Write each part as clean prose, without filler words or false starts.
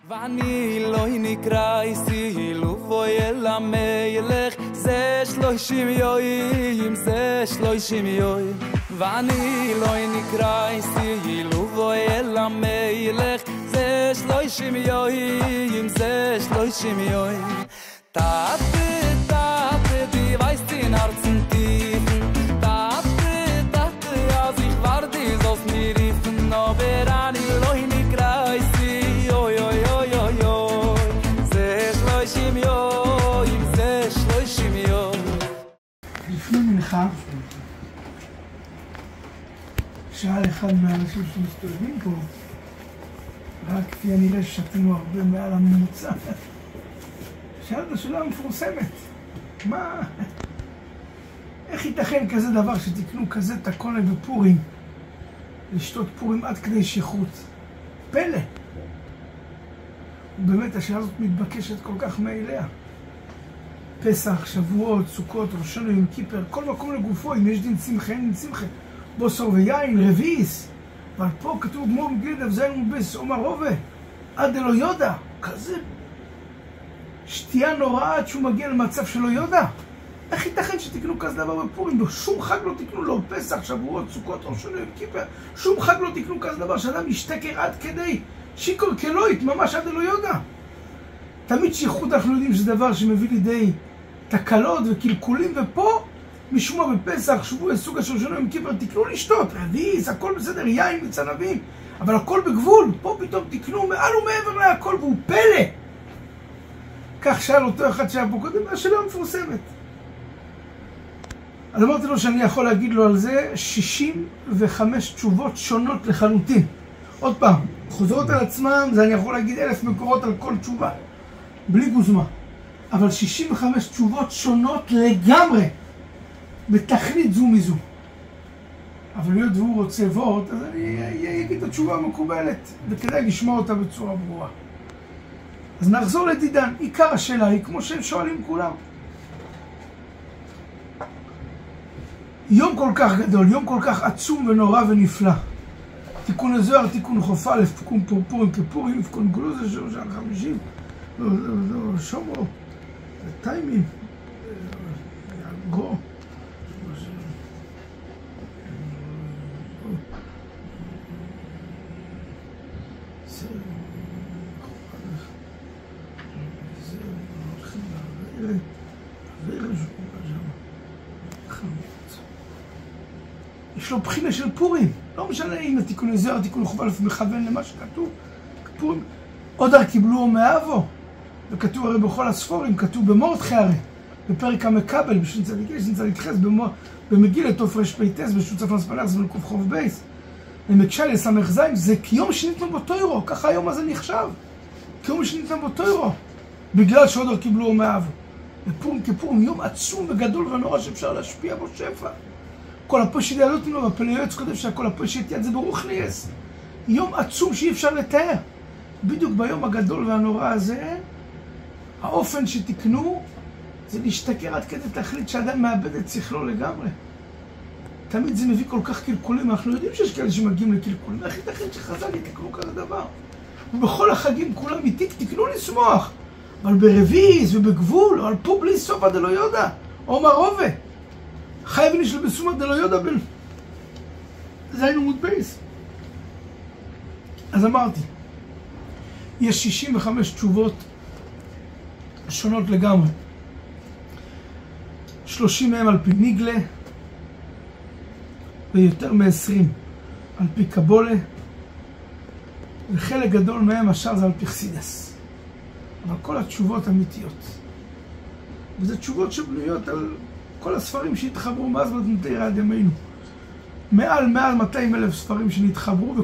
ואני לא נקרייסי לובוי אל המלך זה 30 יוים זה 30 יוים ואני לא נקרייסי לובוי אל המלך זה 30 יוים זה 30 יוים Tappe, tappe, die weiß den Herzen tiefen Tappe, tappe, als ich warte, soll's mir riefen Aber ani loi nikreisi, oi, oi, oi, oi, oi זה 30 יום, זה 30 יום לפני מנחה שאל אחד מהאנשים שמסתובבים פה רק כפי הנראה ששתינו הרבה מעל הממוצע שאל את השאלה המפורסמת מה... איך ייתכן כזה דבר שתקנו כזה תקונה בפורים לשתות פורים עד כדי שכרות? פלא! ובאמת השאלה הזאת מתבקשת כל כך מאליה פסח, שבועות, סוכות, ראש השנה, יום כיפר, כל מקום לגופו, אם יש דין צמחה, אין דין צמחה בוסר ויין, רביעיס אבל פה כתוב גמור מגיל דף זין ומבס עומר רובה עד דלא יודע כזה שתייה נוראה עד שהוא מגיע למצב שלא יודע איך ייתכן שתקנו כזה דבר בפורים? שום חג לא תקנו לו פסח, שבועות, סוכות, ראש השנה, יום כיפר שום חג לא תקנו כזה דבר שאדם משתכר עד כדי שיקור כלוית ממש עד דלא יודע תמיד שכרות אנחנו יודעים שזה דבר שמביא לידי תקלות וקלקולים ופה משום מה בפסח, שבוע, סוג השנה, יום כיפר תקנו לשתות, רביעיס, הכל בסדר, יין וצנבים אבל הכל בגבול, פה פתאום תקנו מעל ומעבר להכל והוא פלא כך שאל אותו אחד שהיה פה קודם, השאלה המפורסמת אז אמרתי לו שאני יכול להגיד לו על זה 65 תשובות שונות לחלוטין עוד פעם, חוזרות על עצמם, זה אני יכול להגיד 1000 מקורות על כל תשובה בלי גוזמה אבל 65 תשובות שונות לגמרי בתכלית זו מזו אבל להיות והוא רוצה וורט אז אני אגיד את התשובה המקובלת וכדאי לשמוע אותה בצורה ברורה אז נחזור לדידן עיקר השאלה היא כמו שהם שואלים כולם יום כל כך גדול, יום כל כך עצום ונורא ונפלא תיקון הזוהר, תיקון חוף א', תיקון פורפורים כפורים, תיקון גלוזה שלו שער 50 לא שומרו טיימים גרו יש לו בחינה של פורים לא משנה אם התיקון הזוהר, התיקון חוף א' מכוון למה שכתוב פורים עוד הר קיבלו מאבו וכתוב הרי בכל הספורים כתוב במורדכי הרי בפרק המקבל בשביל צדיקי שנצדיק חס במגילה תופרש פייטס בשוצף נספלח זמן קוף חוף בייס למקשל יסמך זיים זה כיום שניתנו בו תוירו ככה היום הזה נחשב כיום שניתנו בו תוירו בגלל שעוד הר קיבלו מאבו ופורים כפורים יום עצום וגדול ונורא שאפשר להשפיע בו שפע כל הפושט ידות ממנו והפלאיות כותב שהכל הפושט יד זה ברוך נייס יום עצום שאי אפשר לתאר בדיוק ביום הגדול והנורא הזה האופן שתקנו זה להשתכר עד כדי תכלית שאדם מאבד את שכלו לגמרי תמיד זה מביא כל כך קלקולים אנחנו יודעים שיש כאלה שמגיעים לקלקולים איך ייתכן שחז"ל יתקנו כזה דבר ובכל החגים כולם איתי תקנו לשמוח אבל ברביעיס ובגבול או על פה בלי סוף עד לא יודע עומר רובה חייבים לשלו בסומה דלא יודע בין זה היינו מודבייס אז אמרתי יש 65 תשובות שונות לגמרי 30 מהם על פי ניגלה ויותר מ-20 על פי קבולה וחלק גדול מהם השאר זה על פי חסידס אבל כל התשובות אמיתיות וזה תשובות שבנויות על כל הספרים שהתחברו מאז מתנתר עד ימינו מעל 200,000 ספרים שנתחברו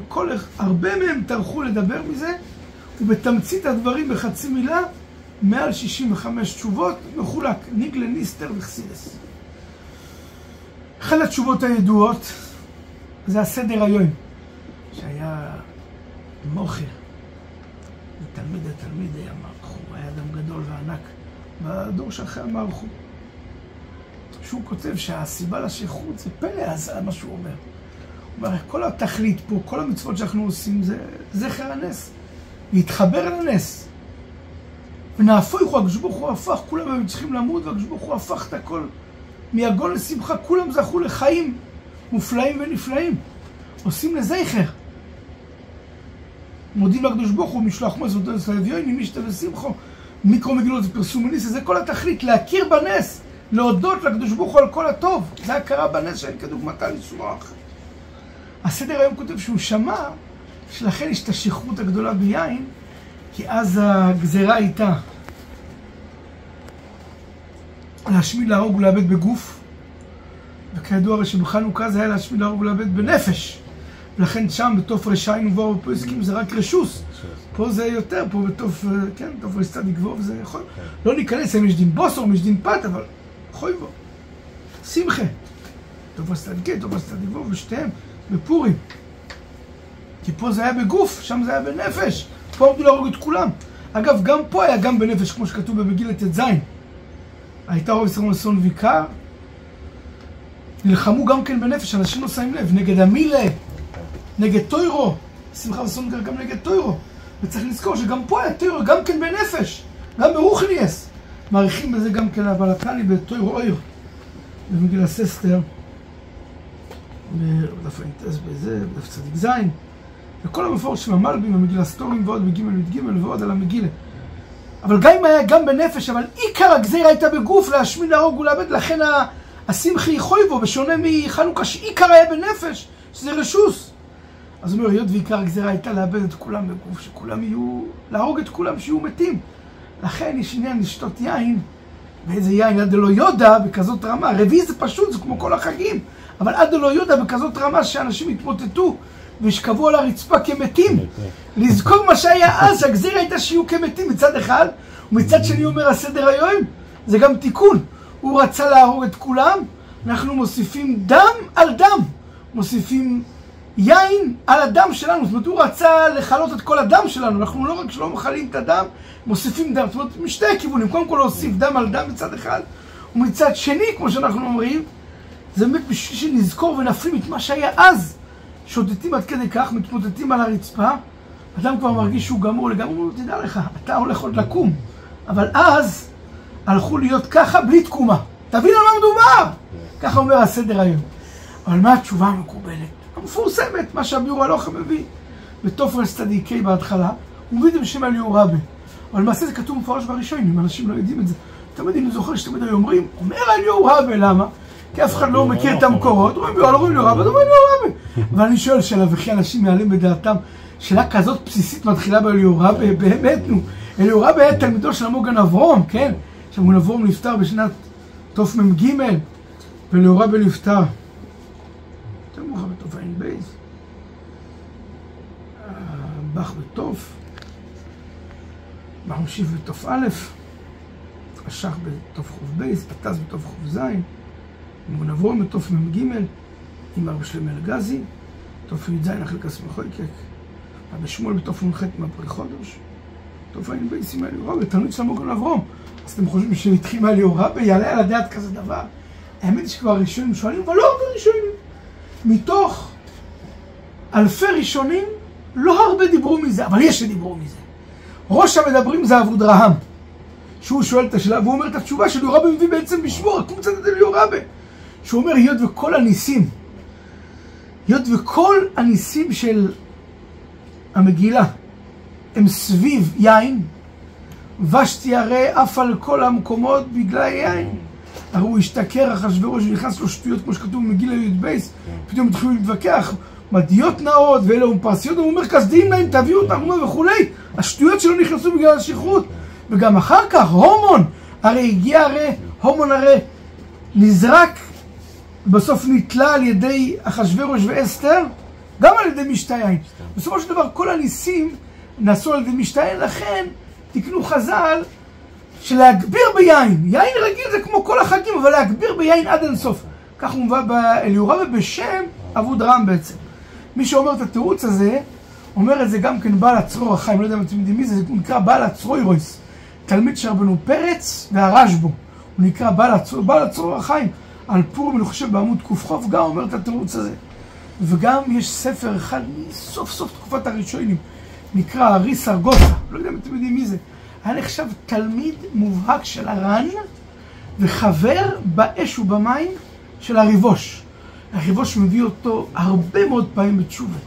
הרבה מהם טרחו לדבר מזה ובתמצית הדברים בחצי מילה מעל 65 תשובות מחולק ניגלה, ניסטר וחסידס אחת התשובות הידועות זה הסדר היום שהיה מוכר התלמיד היה מרחו היה אדם גדול וענק בדור שאחרי המרחו שהוא כותב שהסיבה לשכרות זה פלא אז מה שהוא אומר כל התכלית פה, כל המצוות שאנחנו עושים זה זכר הנס להתחבר אל הנס. ונהפוך הוא, הקדוש ברוך הוא הפך, כולם היו צריכים למות, והקדוש ברוך הוא הפך את הכל. מיגון לשמחה, כולם זכו לחיים מופלאים ונפלאים. עושים לזכר. מודים לקדוש ברוך הוא, משלוח מועצת ונותן סלוויונים, משתה ושמחו, מיקרו מגילות ופרסום וניס, זה כל התכלית, להכיר בנס, להודות לקדוש ברוך הוא על כל הטוב. זה הכרה בנס שאין כדוגמתה לשמוח. הסדר היום כותב שהוא שמע, שלכן יש את השכרות הגדולה ביין, כי אז הגזרה הייתה להשמיד, להרוג ולאבד בגוף, וכידוע הרי שבחנוכה זה היה להשמיד, להרוג ולאבד בנפש. ולכן שם בתוף רשעים ובואו ופה הסכים זה רק רשוס. פה זה יותר, פה בתוף, כן, תוף רשצד יגבור וזה יכול. לא ניכנס, אם יש דין בוסר, אם יש דין פת, אבל חוי בו. שמחה. תוף רשצד גט, תוף רשצד יגבור ושתיהם בפורים. כי פה זה היה בגוף, שם זה היה בנפש. פה עמדו להרוג את כולם. אגב, גם פה היה גם בנפש, כמו שכתוב במגילת ט"ז. הייתה רוב ישראל אסון ויקר. נלחמו גם כן בנפש, אנשים לא שמים לב, נגד המילה, נגד טוירו. שמחה וסון גם נגד טוירו. וצריך לזכור שגם פה היה טוירו, גם כן בנפש, גם ברוכניאס. מעריכים בזה גם כן הבלתני בטוירו אויר. במגילה ססטר, בדף האינטס בזה, בדף צדיק זין. וכל המפורשים המלבים, המגילה סטורים ועוד בג' וג' ועוד על המגילה. אבל גם אם היה גם בנפש, אבל עיקר הגזירה הייתה בגוף, להשמיד, להרוג ולאבד, לכן השמחי חוי בו, בשונה מחנוכה, שעיקר היה בנפש, שזה רשוס. אז הוא אומר, היות ועיקר הגזירה הייתה לאבד את כולם בגוף, שכולם יהיו, להרוג את כולם שיהיו מתים. לכן יש עניין לשתות יין, ואיזה יין עד לא יודע בכזאת רמה. רביעי זה פשוט, זה כמו כל החגים, אבל עד לא יודע בכזאת רמה שאנשים התמוטטו, ושכבו על הרצפה כמתים. לזכור מה שהיה אז, שהגזירה הייתה שיהיו כמתים מצד אחד, ומצד שני אומר הסדר היום, זה גם תיקון. הוא רצה להרוג את כולם, אנחנו מוסיפים דם על דם. מוסיפים יין על הדם שלנו. זאת אומרת, הוא רצה לחלות את כל הדם שלנו. אנחנו לא רק שלא מחלים את הדם, מוסיפים דם. זאת אומרת, משתי הכיוונים. קודם כל להוסיף דם על דם מצד אחד, ומצד שני, כמו שאנחנו אומרים, זה באמת בשביל שנזכור ונפנים את מה שהיה אז. שוטטים עד כדי כך, מתמוטטים על הרצפה, אדם כבר מרגיש שהוא גמור לגמרי, הוא תדע לך, אתה הולך עוד לקום. אבל אז הלכו להיות ככה בלי תקומה. תבין על מה מדובר! ככה אומר הסדר היום. אבל מה התשובה המקובלת? המפורסמת, מה שהביאור הלוך מביא. בתופרס צדיקי בהתחלה, הוא מביא את זה בשם אליהו רבה. אבל למעשה זה כתוב מפורש בראשונים, אנשים לא יודעים את זה. תמיד אני זוכר שתמיד היו אומרים, אומר אליהו רבה, למה? כי אף אחד לא מכיר את המקורות, אומרים אליהו רבה, אומרים אליהו רבה. אבל אני שואל שאלה, וכי אנשים מעלים בדעתם, שאלה כזאת בסיסית מתחילה באליהו רבה, באמת נו. אליהו רבה היה תלמידו של המוגן אברום, כן? שהמוגן אברום נפטר בשנת תמ"ג, ואליהו רבה נפטר. יותר מאוחר בתוף עין בייס. בח בתוף. מחמשיף בתוף א', השח בתוף חוב בייס, פתז בתוף חוב זין, מוגן אברום בתוף מ"ג, עם ארבע שלמי אלגזי, תוף י"ז החלק הסמכוי קק, אבא שמואל בתוף מונחת מהפרי חודש, תוף עין בייס עם אליהו רבה, תלמיד של המוגן אברום. אז אתם חושבים שנתחיל מאליהו רבה, יעלה על הדעת כזה דבר? האמת היא שכבר ראשונים שואלים, אבל לא הרבה ראשונים. מתוך אלפי ראשונים, לא הרבה דיברו מזה, אבל יש שדיברו מזה. ראש המדברים זה אבודרהם, שהוא שואל את השאלה, והוא אומר את התשובה של אליהו רבה מביא בעצם בשמו, רק קומצת את אליהו רבה. שהוא אומר, היות וכל הניסים של המגילה הם סביב יין, ושתי הרי אף על כל המקומות בגלל יין. הרי הוא השתכר אחשוורוש ונכנס לו שטויות כמו שכתוב במגילה י' בייס, פתאום התחילו להתווכח, מדיות נאות ואלה פרסיות, הוא אומר כסדיים להם, תביאו אותם וכולי. השטויות שלו נכנסו בגלל השכרות. וגם אחר כך, הומון, הומון נזרק, בסוף נתלה על ידי אחשוורוש ואסתר, גם על ידי משתה יין. בסופו של דבר כל הניסים נעשו על ידי משתה יין, לכן תקנו חז"ל שלהגביר ביין, יין רגיל זה כמו כל החגים, אבל להגביר ביין עד אינסוף. כך הוא מביא באליהו רבה בשם אבודרהם בעצם. מי שאומר את התירוץ הזה, אומר את זה גם כן בעל הצרור החיים, לא יודע אם אתם יודעים מי זה, זה נקרא בעל הצרוירויס, תלמיד של רבנו פרץ והרשב"ו, הוא נקרא בעל הצרור החיים, על פורים אני חושב בעמוד ק"ח, גם אומר את התירוץ הזה. וגם יש ספר אחד מסוף סוף תקופת הראשונים, נקרא ארי סרגוסה, לא יודע אם אתם יודעים מי זה. היה נחשב תלמיד מובהק של הר"ן, וחבר באש ובמים של הריבוש. הריבוש מביא אותו הרבה מאוד פעמים בתשובה.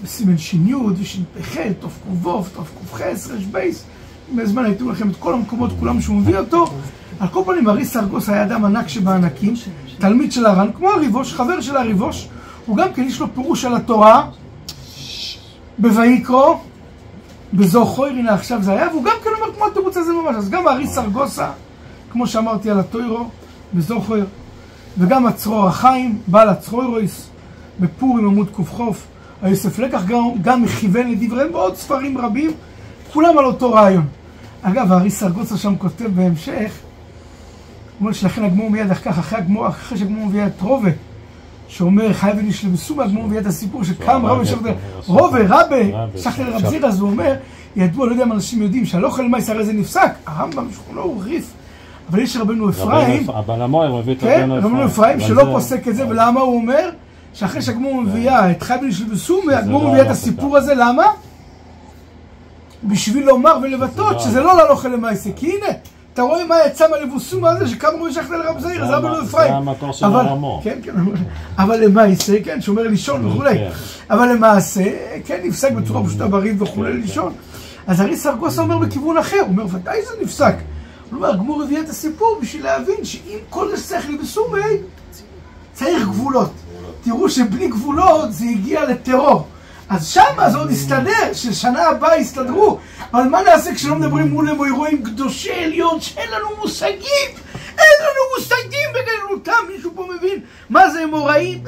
בסימן שיניוד ושנפח, תוף קובוב, תוף קובחס, רש בייס. בזמן הייתו לכם את כל המקומות כולם שהוא מביא אותו. על כל פנים, ארי סרגוס היה אדם ענק שבענקים, תלמיד של הר"ן, כמו הריבוש, חבר של הריבוש. הוא גם כן יש לו פירוש על התורה, בויקרו, בזוכר, הנה עכשיו זה היה, והוא גם כן אומר כמו התירוץ הזה ממש. אז גם ארי סרגוסה, כמו שאמרתי על התוירו, בזוכר, וגם הצרור החיים, בעל הצרוירויס, בפורים עמוד קופחוף, היוסף לקח גם מכיוון לדבריהם בעוד ספרים רבים, כולם על אותו רעיון. אגב, ארי סרגוסה שם כותב בהמשך, הוא אומר שלכן הגמור מיד כך, אחרי שהגמור מביא את רובה, שאומר חייב ונשלה בסומה, הגמור מביא את הסיפור שקם רבה שבתה, רובה, שכת אל רב זירא, אז הוא אומר, ידוע, לא יודע אם אנשים יודעים, שהלוך אל מייס הרי זה נפסק, הרמב"ם שכולו הוא ריף, אבל יש רבנו אפרים, אבל המויר מביא את רבנו אפרים שלא פוסק את זה, ולמה הוא אומר? שאחרי שהגמור מביאה את חייב ונשלה בסומה, הגמור מביא את הסיפור הזה, למה? בשביל לומר ולבטאות שזה לא להלוך אל מייס, כי הנה, אתה רואה מה יצא מהלבוסום הזה שקם רואה שכת אל רב זירא, זה רבנו אפרים. זה המקור של הרמו. כן, אבל למעשה, כן, שומר לישון וכולי. אבל למעשה, כן, נפסק בצורה פשוטה בריב וכולי לישון. אז ארי סרגוסה אומר בכיוון אחר, הוא אומר, ודאי זה נפסק. הוא אומר, הגמור הביא את הסיפור בשביל להבין שאם כל זה שצריך לבסומי, צריך גבולות. תראו שבלי גבולות זה הגיע לטרור. אז שמה זה עוד הסתדר, ששנה הבאה יסתדרו. אבל מה נעשה כשלא מדברים מול אירועים קדושי עליון שאין לנו מושגים? אין לנו מושגים בגלותם, מישהו פה מבין מה זה אמוראים?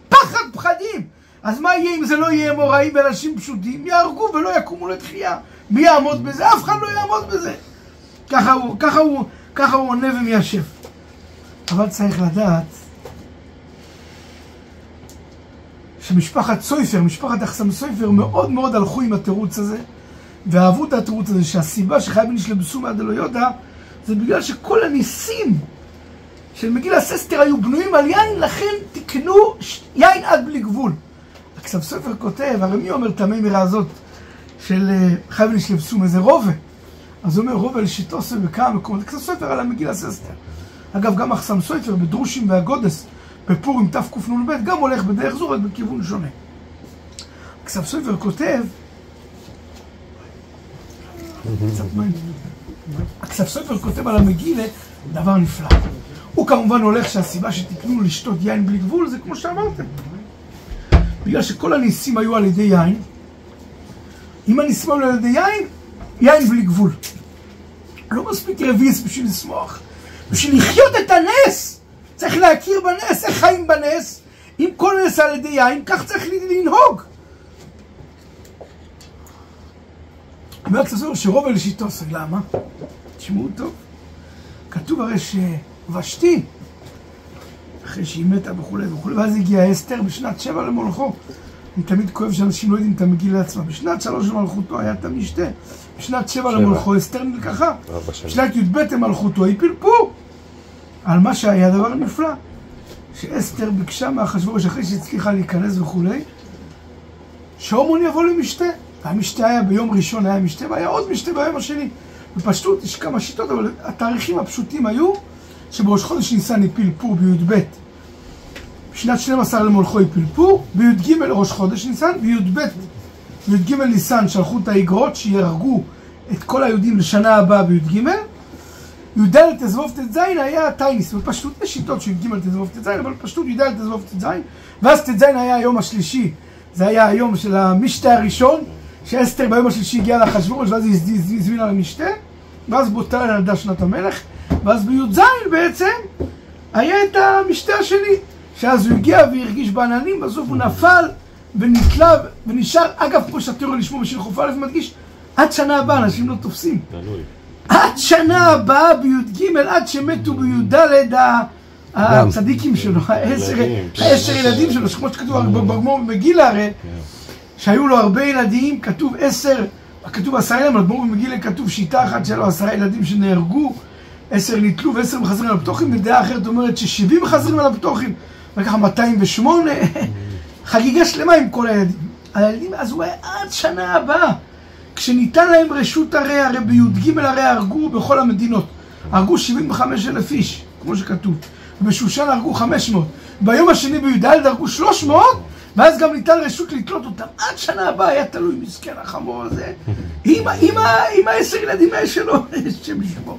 פחד פחדים. אז מה יהיה אם זה לא יהיה אמוראים ואנשים פשוטים? יהרגו ולא יקומו לתחייה. מי יעמוד בזה? אף אחד לא יעמוד בזה. ככה הוא עונה ומיישב. אבל צריך לדעת שמשפחת סויפר, משפחת אחסם סויפר, מאוד מאוד הלכו עם התירוץ הזה, ואהבו את התירוץ הזה, שהסיבה שחייב ונשלה בסומה עד אלוה יודע, זה בגלל שכל הניסים של מגילת אסתר היו בנויים על יין, לכן תקנו יין עד בלי גבול. אחסם סויפר כותב, הרי מי אומר את המימרה הזאת של חייב ונשלה בסומה? זה רובה. אז הוא אומר רובה לשיטוסו בכמה מקומות, אחסם סויפר על המגילת אסתר. אגב, גם אחסם סויפר בדרושים והגודס, בפורים תקנ"ב, גם הולך בדרך זו, רק בכיוון שונה. אחסם סויפר כותב, אחסם סויפר כותב על המגילה דבר נפלא. הוא כמובן הולך שהסיבה שתקנו לשתות יין בלי גבול זה כמו שאמרתם. בגלל שכל הניסים היו על ידי יין, אם הניסים היו על ידי יין, יין בלי גבול. לא מספיק רביס בשביל לשמוח. בשביל לחיות את הנס, צריך להכיר בנס. איך חיים בנס? אם כל נס על ידי יין, כך צריך לנהוג. אומר אחסם סויפר שרובה לשיטוסו, למה? תשמעו טוב. כתוב הרי שוושתי, אחרי שהיא מתה וכו' וכו', ואז הגיעה אסתר בשנת 7 למולכו. אני תמיד כואב שאנשים לא יודעים את המגילה עצמה. בשנת 3 למלכותו היה את המשתה. בשנת 7 למולכו אסתר נלקחה. בשנת י"ב למלכותו הפיל פור. על מה שהיה דבר נפלא. שאסתר ביקשה מאחשוורוש אחרי שהצליחה להיכנס וכו', שהומן יבוא למשתה. המשתה היה ביום ראשון, היה משתה, והיה עוד משתה ביום השני. בפשטות יש כמה שיטות, אבל התאריכים הפשוטים היו שבראש חודש ניסן הפיל פור בי"ב. בשנת 12 למולכו הפיל פור, בי"ג ראש חודש ניסן, בי"ג ניסן שלחו את האיגרות שיהרגו את כל היהודים לשנה הבאה בי"ג. י"ד תזבוב ט"ז היה טייניס, בפשטות יש שיטות של י"ג תזבוב ט"ז, אבל בפשטות י"ד תזבוב ט"ז, ואז ט"ז היה היום השלישי, זה היה היום של המשתה הראשון, שאסתר ביום השלישי הגיעה לאחשוורוש, ואז היא הזמינה למשתה, ואז בוטל ילדה שנת המלך, ואז בי"ז בעצם היה את המשתה השני, שאז הוא הגיע והרגיש בעננים, בסוף הוא נפל ונתלה ונשאר. אגב, פה שהתיאור לשמוע בשיר חוף א' מדגיש, עד שנה הבאה, אנשים לא תופסים. עד שנה הבאה בי"ג, עד שמתו בי"ד הצדיקים שלו, 10 ילדים שלו, כמו שכתוב בגמור במגילה הרי, שהיו לו הרבה ילדים, כתוב 10, כתוב 10 ילדים, אבל בגמור במגילה כתוב שיטה אחת שלו 10 ילדים שנהרגו, 10 נתלו ו10 מחזרים על הפתוחים, ודעה אחרת אומרת ש70 מחזרים על הפתוחים, וככה 208, חגיגה שלמה עם כל הילדים. הילדים, אז הוא היה עד שנה הבאה. כשניתן להם רשות הרי בי"ג הרי הרגו בכל המדינות. הרגו 75,000 איש, כמו שכתוב. ובשושן הרגו 500. ביום השני בי"ד הרגו 300, ואז גם ניתן רשות לתלות אותם. עד שנה הבאה היה תלוי מסכן החמור הזה. עם 10 ילדים האלה שלו, שהם ישמעו.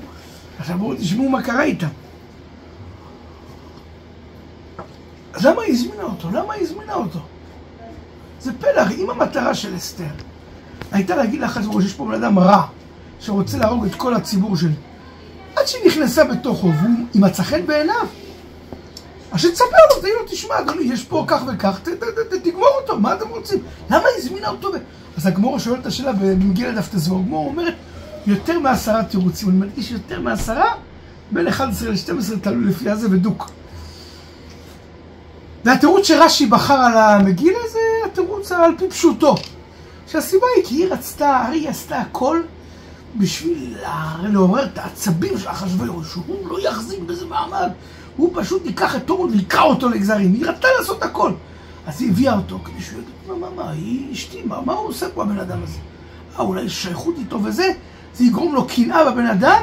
עכשיו בואו תשמעו מה קרה איתם. אז למה היא הזמינה אותו? למה היא הזמינה אותו? זה פלח, אם המטרה של אסתר הייתה להגיד לאחשוורוש שיש פה בן אדם רע שרוצה להרוג את כל הציבור שלי, עד שהיא נכנסה בתוכו והוא מצא חן בעיניו, אז שתספר לו, תגיד לו, תשמע אדוני, יש פה כך וכך, תגמור אותו, מה אתם רוצים? למה היא הזמינה אותו? אז הגמורה שואלת את השאלה במגילה דף ט"ו, הגמורה אומרת יותר מ10 תירוצים, אני מדגיש יותר מ10, בין 11 ל-12 תלוי לפי הזה ודוק. והתירוץ שרש"י בחר על המגילה זה התירוץ על פי פשוטו. שהסיבה היא כי היא רצתה, הרי היא עשתה הכל בשביל לעורר את העצבים של אחשוורוש, שהוא לא יחזיק בזה מעמד, הוא פשוט ייקח את תורו ויקרא אותו לגזרים, היא רצתה לעשות הכל. אז היא הביאה אותו כדי שהוא יגיד, מה, היא אשתי, מה הוא עושה פה הבן אדם הזה? אולי שייכות איתו וזה, זה יגרום לו קנאה בבן אדם,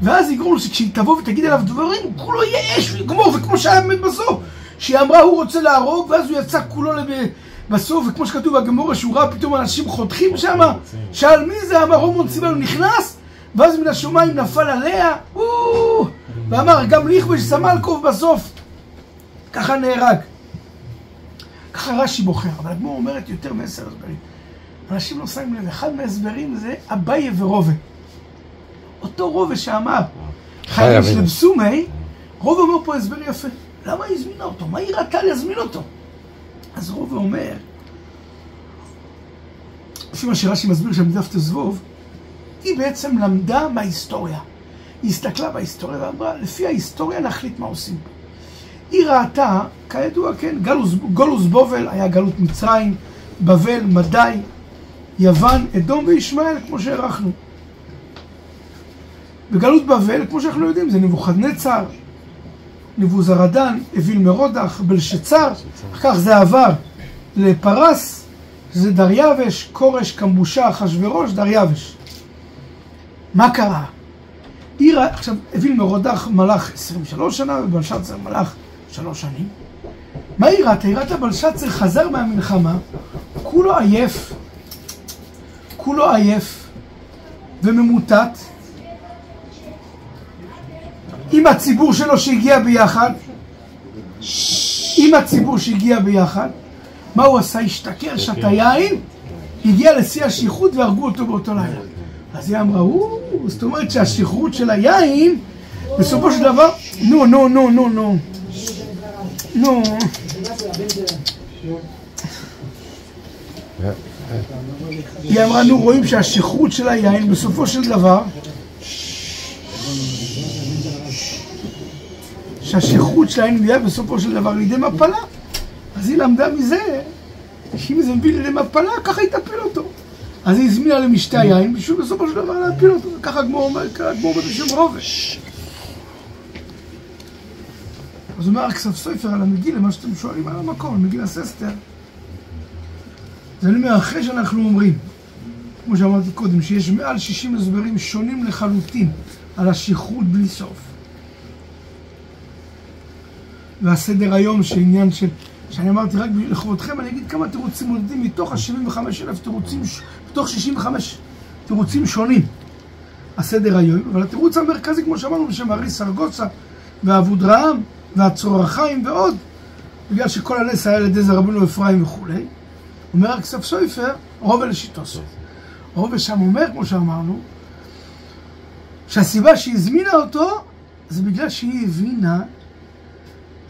ואז יגרום לו שכשהיא תבוא ותגיד עליו דברים, כולו יהיה אש ויגמור, וכמו שהיה באמת בסוף. שהיא אמרה הוא רוצה להרוג, ואז הוא יצא כולו בסוף, וכמו שכתוב בגמורה שהוא ראה פתאום אנשים חותכים שם, שאל מי זה? אמר הומון ציבנו נכנס, ואז מן השמיים נפל עליה, ואמר גם ליכבש סמלקוב בסוף, ככה נהרג. ככה רש"י בוחר, אבל הגמורה אומרת יותר מ10 הסברים. אנשים לא שמים לב, אחד מההסברים זה אביי ורובה. אותו רובה שאמר חייב שלבסומי, רובה אומר פה הסבר יפה. למה היא הזמינה אותו? מה היא ראתה להזמין אותו? אז רובה אומר, לפי מה שרש"י מסביר שם בדף ט"ו, היא בעצם למדה מההיסטוריה. היא הסתכלה בהיסטוריה ואמרה, לפי ההיסטוריה נחליט מה עושים. היא ראתה, כידוע, כן, גולוס בובל, היה גלות מצרים, בבל, מדי, יוון, אדום וישמעאל, כמו שהערכנו. בגלות בבל, כמו שאנחנו יודעים, זה נבוכדנצר, נבוזרדן, אוויל מרודח, בלשצר, אחר כך זה עבר לפרס, זה דריווש, קורש, קמבושה, אחשוורוש, דריווש. מה קרה? עכשיו, אוויל מרודח מלך 23 שנה, ובלשצר מלך 3 שנים. מה היא ראתה? היא ראתה בלשצר חזר מהמלחמה, כולו עייף וממוטט, עם הציבור שלו שהגיע ביחד, מה הוא עשה? השתכר, שתה יין, הגיע לשיא השכרות והרגו אותו באותו לילה. אז היא אמרה, זאת אומרת שהשכרות של היין, בסופו של דבר, היא אמרה, רואים שהשכרות של היין, בסופו של דבר, שהשכרות שלהם מביאה בסופו של דבר לידי מפלה. אז היא למדה מזה, שאם זה מביא לידי מפלה, ככה היא תפיל אותו. אז היא הזמינה למשתה יין, בשביל בסופו של דבר להפיל אותו. ככה הגמור אומר, הגמור בשם רובה. אז הוא אומר הכסף סופר על המגילה, מה שאתם שואלים על המקום, מגילה אסתר. זה אני אומר, אחרי שאנחנו אומרים, כמו שאמרתי קודם, שיש מעל 60 הסברים שונים לחלוטין על השכרות בלי סוף. והסדר היום שעניין שאני אמרתי רק לכבודכם, אני אגיד כמה תירוצים מודדים מתוך ה-75,000 תירוצים, מתוך 65 תירוצים שונים. הסדר היום, אבל התירוץ המרכזי, כמו שאמרנו, בשם ארי סרגוסה ואבודרעם והצורחיים ועוד, בגלל שכל הנס היה לידי זה רבנו אפרים וכו'. אומר הכסף סופר, רובה לשיטוסו. רובה שם אומר, כמו שאמרנו, שהסיבה שהיא הזמינה אותו, זה בגלל שהיא הבינה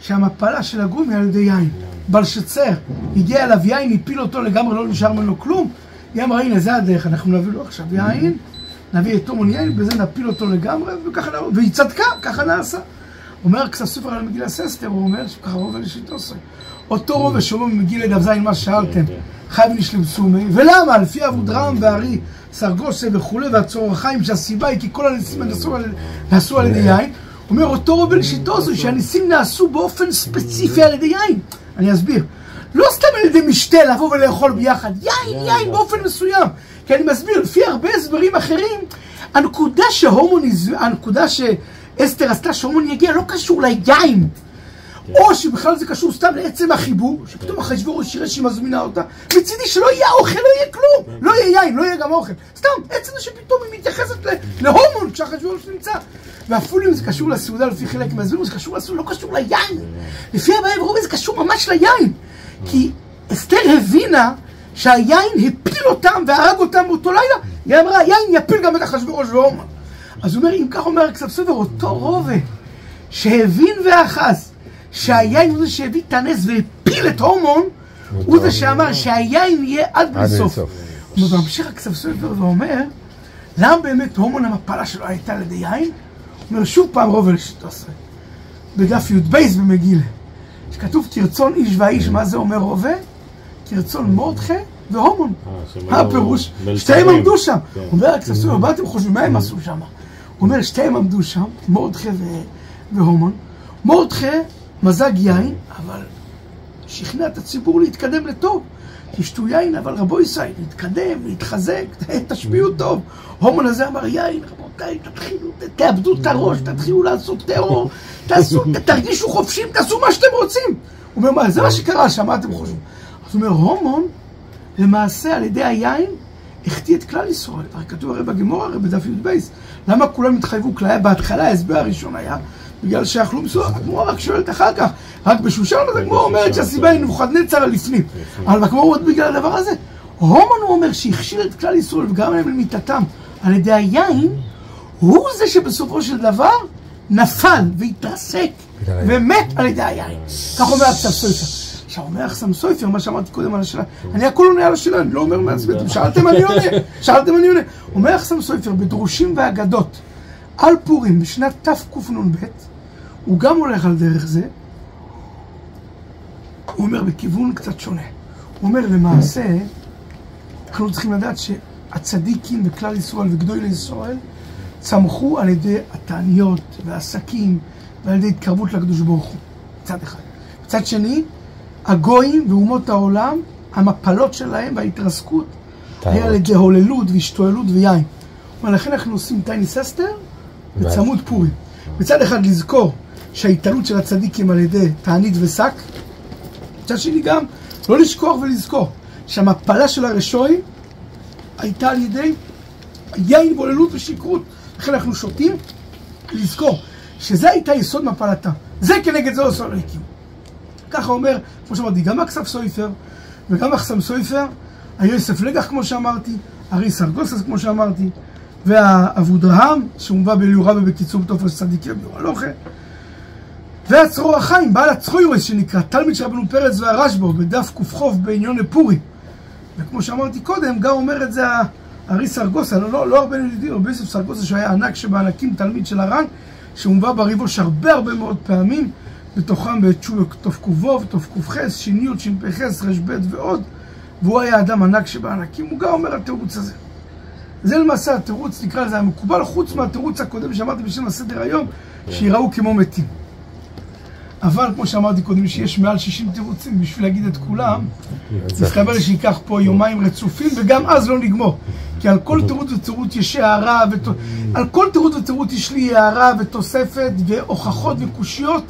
שהמפלה של הגומי על ידי יין. בלשצר הגיע אליו יין, הפיל אותו לגמרי, לא נשאר ממנו כלום. היא אמרה, הנה, זה הדרך, אנחנו נביא לו עכשיו יין, נביא את תומון יין, בזה נפיל אותו לגמרי, והיא צדקה, ככה נעשה. אומר כסף סופר על מגילה אסתר, הוא אומר שככה רובה לשיטוסו. אותו רובה שאומר במגילה דף זין מה שאלתם, חייב נשלבסומי, ולמה? לפי אבודרעם וארי סרגוסה וכו' והצורחיים, שהסיבה היא כי כל הניסים נעשו על ידי יין. אומר אותו רובה לשיטוסו שהניסים נעשו באופן ספציפי על ידי יין. אני אסביר. לא סתם על ידי משתה לבוא ולאכול ביחד, יין באופן מסוים. כי אני מסביר, לפי הרבה הסברים אחרים, הנקודה שאסתר עשתה שהומון יגיע לא קשור ליין, או שבכלל זה קשור סתם לעצם החיבור, שפתאום אחשוורוש יראה שהיא מזמינה אותה, מצידי שלא יהיה אוכל, לא יהיה כלום, לא יהיה יין, לא יהיה גם אוכל. סתם, עצם זה שפתאום היא מתייחסת להומון כשאחשוורוש נמצא. ואפילו אם זה קשור לסעודה, לפי חלק מהסבירים, זה קשור לסעודה, לא קשור ליין. לפי הבעיה ורובי זה קשור ממש ליין. כי אסתר הבינה שהיין הפיל אותם והרג אותם באותו לילה, היא אמרה, היין יפיל גם את אחשוורוש והומן. אז הוא אומר, אם כך אומר הכסף סופר, אותו רובה שהבין ואחז שהיין הוא זה שהביא את הנס והפיל את הומון, הוא זה שאמר שהיין יהיה עד בלי סוף. הוא ממשיך הכסף סופר ואומר, למה באמת הומון המפלה שלו הייתה על ידי יין? הוא אומר שוב פעם רובה ל-13 בדף י' בייס במגילה, שכתוב תרצון איש והאיש, מה זה אומר רובה? תרצון מרדכי והומון. הפירוש, שתיהם עמדו שם. הוא אומר הכסף סופר, מה אתם חושבים, מה הם עשו שם? הוא אומר שתיהם עמדו שם, מרדכי והומון. מרדכי מזג יין, אבל שכנע את הציבור להתקדם לטוב. תשתו יין, אבל רבו ישראל, להתקדם, להתחזק, תשפיעו טוב. הומון הזה אמר יין, רבותיי, תתחילו, תאבדו את הראש, תתחילו לעשות טרור, תרגישו חופשים, תעשו מה שאתם רוצים. הוא אומר, מה, זה מה שקרה שם, מה אתם חושבים? אז הוא אומר, הומון, למעשה על ידי היין, החטיא את כלל ישראל. הרי כתוב הרי בגמרא, הרי בדף י' בייס. למה כולם התחייבו כליה? בהתחלה ההסבר הראשון היה בגלל שאכלו מסוים. הגמרא רק שואלת אחר כך, רק בשושן, אז הגמרא אומרת שהסיבה היא נבוכדנצר לפנים. אבל הגמרא אומרת בגלל הדבר הזה. הומון הוא אומר שהכשיל את כלל ישראל וגם להם למיתתם על ידי היין, הוא זה שבסופו של דבר נפל והתרסק ומת על ידי היין. כך אומר הכסף סופר. עכשיו אומר הכסף סופר, מה שאמרתי קודם על השאלה, אני הכל עונה על השאלה, אני לא אומר מעצמי, שאלתם אני עונה. אומר הכסף סופר, בדרושים ואגדות על פורים בשנת תקנ"ב, הוא גם הולך על דרך זה, הוא אומר בכיוון קצת שונה. הוא אומר למעשה, אנחנו צריכים לדעת שהצדיקים וכלל ישראל וגדולי ישראל צמחו על ידי התעניות והעסקים ועל ידי התקרבות לקדוש ברוך הוא, מצד אחד. מצד שני, הגויים ואומות העולם, המפלות שלהם וההתרסקות היה על ידי הוללות והשתועלות ויין. ולכן אנחנו עושים תייניס אסתר וצמוד פורים. מצד אחד לזכור שההתעלות של הצדיקים על ידי תענית ושק, מצד שני גם לא לשכוח ולזכור שהמפלה של הרשעים הייתה על ידי יין, הוללות ושקרות. לכן אנחנו שותים לזכור שזה הייתה יסוד מפלתה. זה כנגד זה עושה אלוהיקים. ככה אומר, כמו שאמרתי, גם הכסף סופר וגם הכסף סופר, היוסף לגח כמו שאמרתי, אריס ארגוסס כמו שאמרתי, והאבודרהם שמובא באליהו רבה בקיצור בתופס צדיקי ביור הלוכה, והצרור החיים, בעל הצרוירס שנקרא תלמיד של רבנו פרץ והרשב"א בדף ק"חוב בעניון לפורים. וכמו שאמרתי קודם, גם אומר את זה אריס ארגוסה, לא הרבה נדידים, רבי יוסף ארגוסה שהיה ענק שבענקים, תלמיד של הר"ן, שמובא בריבוש הרבה מאוד פעמים, בתוכם בתק"ו, תק"ח, ש"י, ש"פ, ר"ב ועוד, והוא היה אדם ענק שבענקים. הוא גם אומר התירוץ הזה. זה למעשה התירוץ, נקרא לזה המקובל, חוץ מהתירוץ הקודם שאמרתי בשם הסדר היום, שיראו כמו מתים. אבל כמו שאמרתי קודם, שיש מעל 60 תירוצים בשביל להגיד את כולם, מסתבר שיקח פה יומיים רצופים, וגם אז לא נגמור. כי על כל תירוץ ותירוץ יש הערה, על כל תירוץ ותירוץ יש לי הערה ותוספת והוכחות וקושיות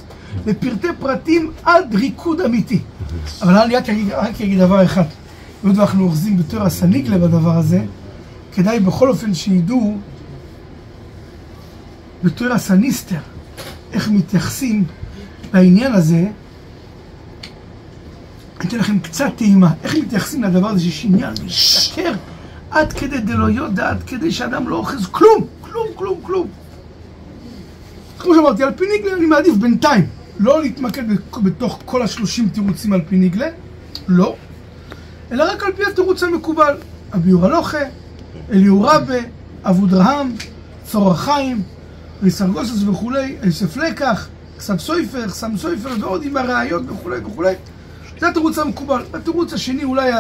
לפרטי פרטים עד ריקוד אמיתי. אבל אני רק אגיד דבר אחד. ועוד אנחנו אוחזים בתור הסניגלה בדבר הזה, כדאי בכל אופן שידעו בתור הסניסטר איך מתייחסים לעניין הזה. אני אתן לכם קצת טעימה, איך מתייחסים לדבר הזה שיש עניין להשתכר עד כדי דלא יודע, עד כדי שאדם לא אוחז כלום. כמו שאמרתי, על פי ניגלה אני מעדיף בינתיים לא להתמקד בתוך כל 30 תירוצים על פי ניגלה, לא, אלא רק על פי התירוץ המקובל, הביור הלוכה, אליהו רבה, אבודרהם, צרור החיים, אריס ארגוסס וכולי, יוסף לקח, כסף סופר, סם סופר ועוד עם הראיות וכולי. זה התירוץ המקובל. התירוץ השני אולי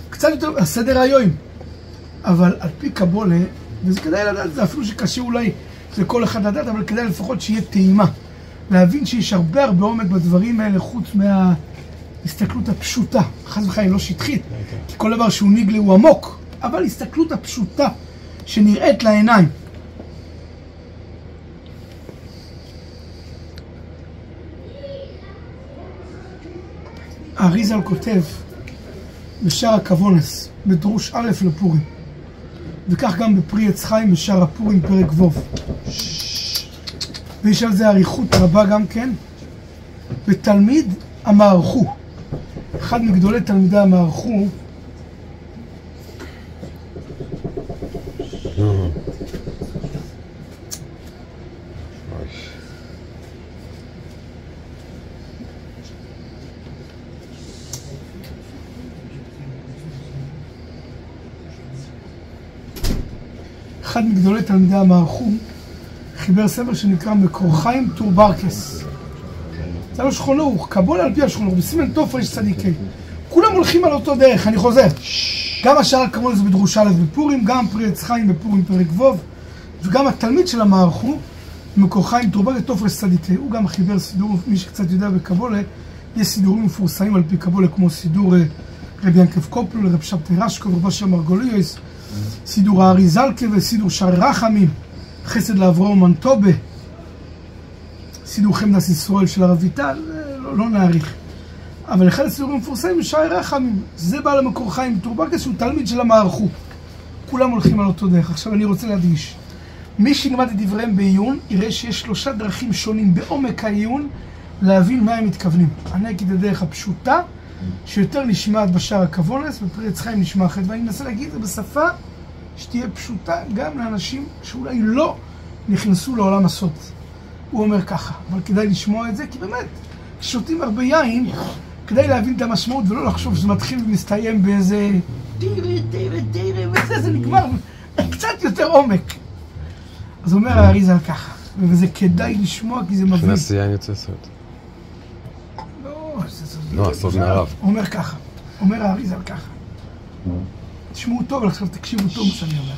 קצת יותר הסדר היום, אבל על פי קבולה, וזה כדאי לדעת, זה אפילו שקשה אולי לכל אחד לדעת, אבל כדאי לפחות שיהיה טעימה, להבין שיש הרבה עומק בדברים האלה חוץ הסתכלות הפשוטה, חס וחלילה לא שטחית, כי כל דבר שהוא נגלה הוא עמוק, אבל הסתכלות הפשוטה שנראית לעיניים. האריזל כותב בשער הכוונס, בדרוש א' לפורים, וכך גם בפרי עץ חיים בשער הפורים פרק ווב. ויש על זה אריכות רבה גם כן. בתלמיד המערכו, אחד מגדולי תלמידי המערכו, אחד מגדולי תלמידי המערכו חיבר ספר שנקרא מקור חיים טור ברקס. זה לא שכונו, קבולה על פי השכונו, בסימן תופר יש צדיקי. כולם הולכים על אותו דרך, אני חוזר. גם השער הכוונס בדרוש א' בפורים, גם פרי עץ חיים בפורים פרק ווב, וגם התלמיד של המערכו, מקור חיים טור ברקס תופר יש צדיקי. הוא גם חיבר סידור, מי שקצת יודע בקבולה, יש סידורים מפורסמים על פי קבולה, כמו סידור רבי ינקב קופלו, רב שבתאי רשקו, רב אשר מרגוליוס, סידור הארי זלקה וסידור שערי רחמים, חסד לאברהם מנטובה, סידור חמדת ישראל של הרב ויטל, לא נעריך. אבל אחד הסידורים המפורסמים הוא שערי רחמים. זה בעל המקור חיים טור ברקס, שהוא תלמיד של המערכו. כולם הולכים על אותו דרך. עכשיו אני רוצה להדגיש. מי שילמד את דבריהם בעיון, יראה שיש 3 דרכים שונים בעומק העיון להבין מה הם מתכוונים. אני אגיד את הדרך הפשוטה, שיותר נשמעת בשער הכוונס, בפרי עץ חיים נשמע אחרת, ואני מנסה להגיד את זה בשפה שתהיה פשוטה גם לאנשים שאולי לא נכנסו לעולם הסוד. הוא אומר ככה, אבל כדאי לשמוע את זה, כי באמת, כששותים הרבה יין, כדאי להבין את המשמעות ולא לחשוב שזה מתחיל ומסתיים באיזה תירה, וזה נגמר קצת יותר עומק. אז אומר האריזל ככה, וזה כדאי לשמוע כי זה מבין. שנעשי יין יוצא סוד. לא, הסוד מערב. הוא אומר ככה, אומר האריזל ככה. תשמעו טוב, עכשיו תקשיבו טוב מה שאני אומר.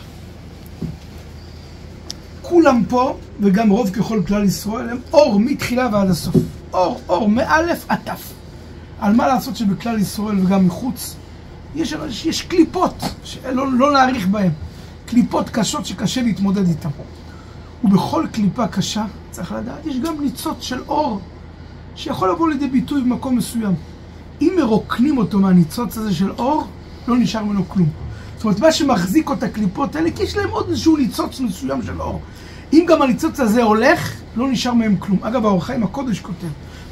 כולם פה, וגם רוב ככל כלל ישראל, הם אור מתחילה ועד הסוף. אור, מאלף עד תף. על מה לעשות שבכלל ישראל וגם מחוץ, יש קליפות, שלא נעריך בהן. קליפות קשות שקשה להתמודד איתן. ובכל קליפה קשה, צריך לדעת, יש גם ניצוץ של אור, שיכול לבוא לידי ביטוי במקום מסוים. אם מרוקנים אותו מהניצוץ הזה של אור, לא נשאר ממנו כלום. זאת אומרת, מה שמחזיק אותה קליפות האלה, כי יש להם עוד איזשהו ניצוץ מסוים של אור. אם גם הניצוץ הזה הולך, לא נשאר מהם כלום. אגב, האור חיים הקודש כותב,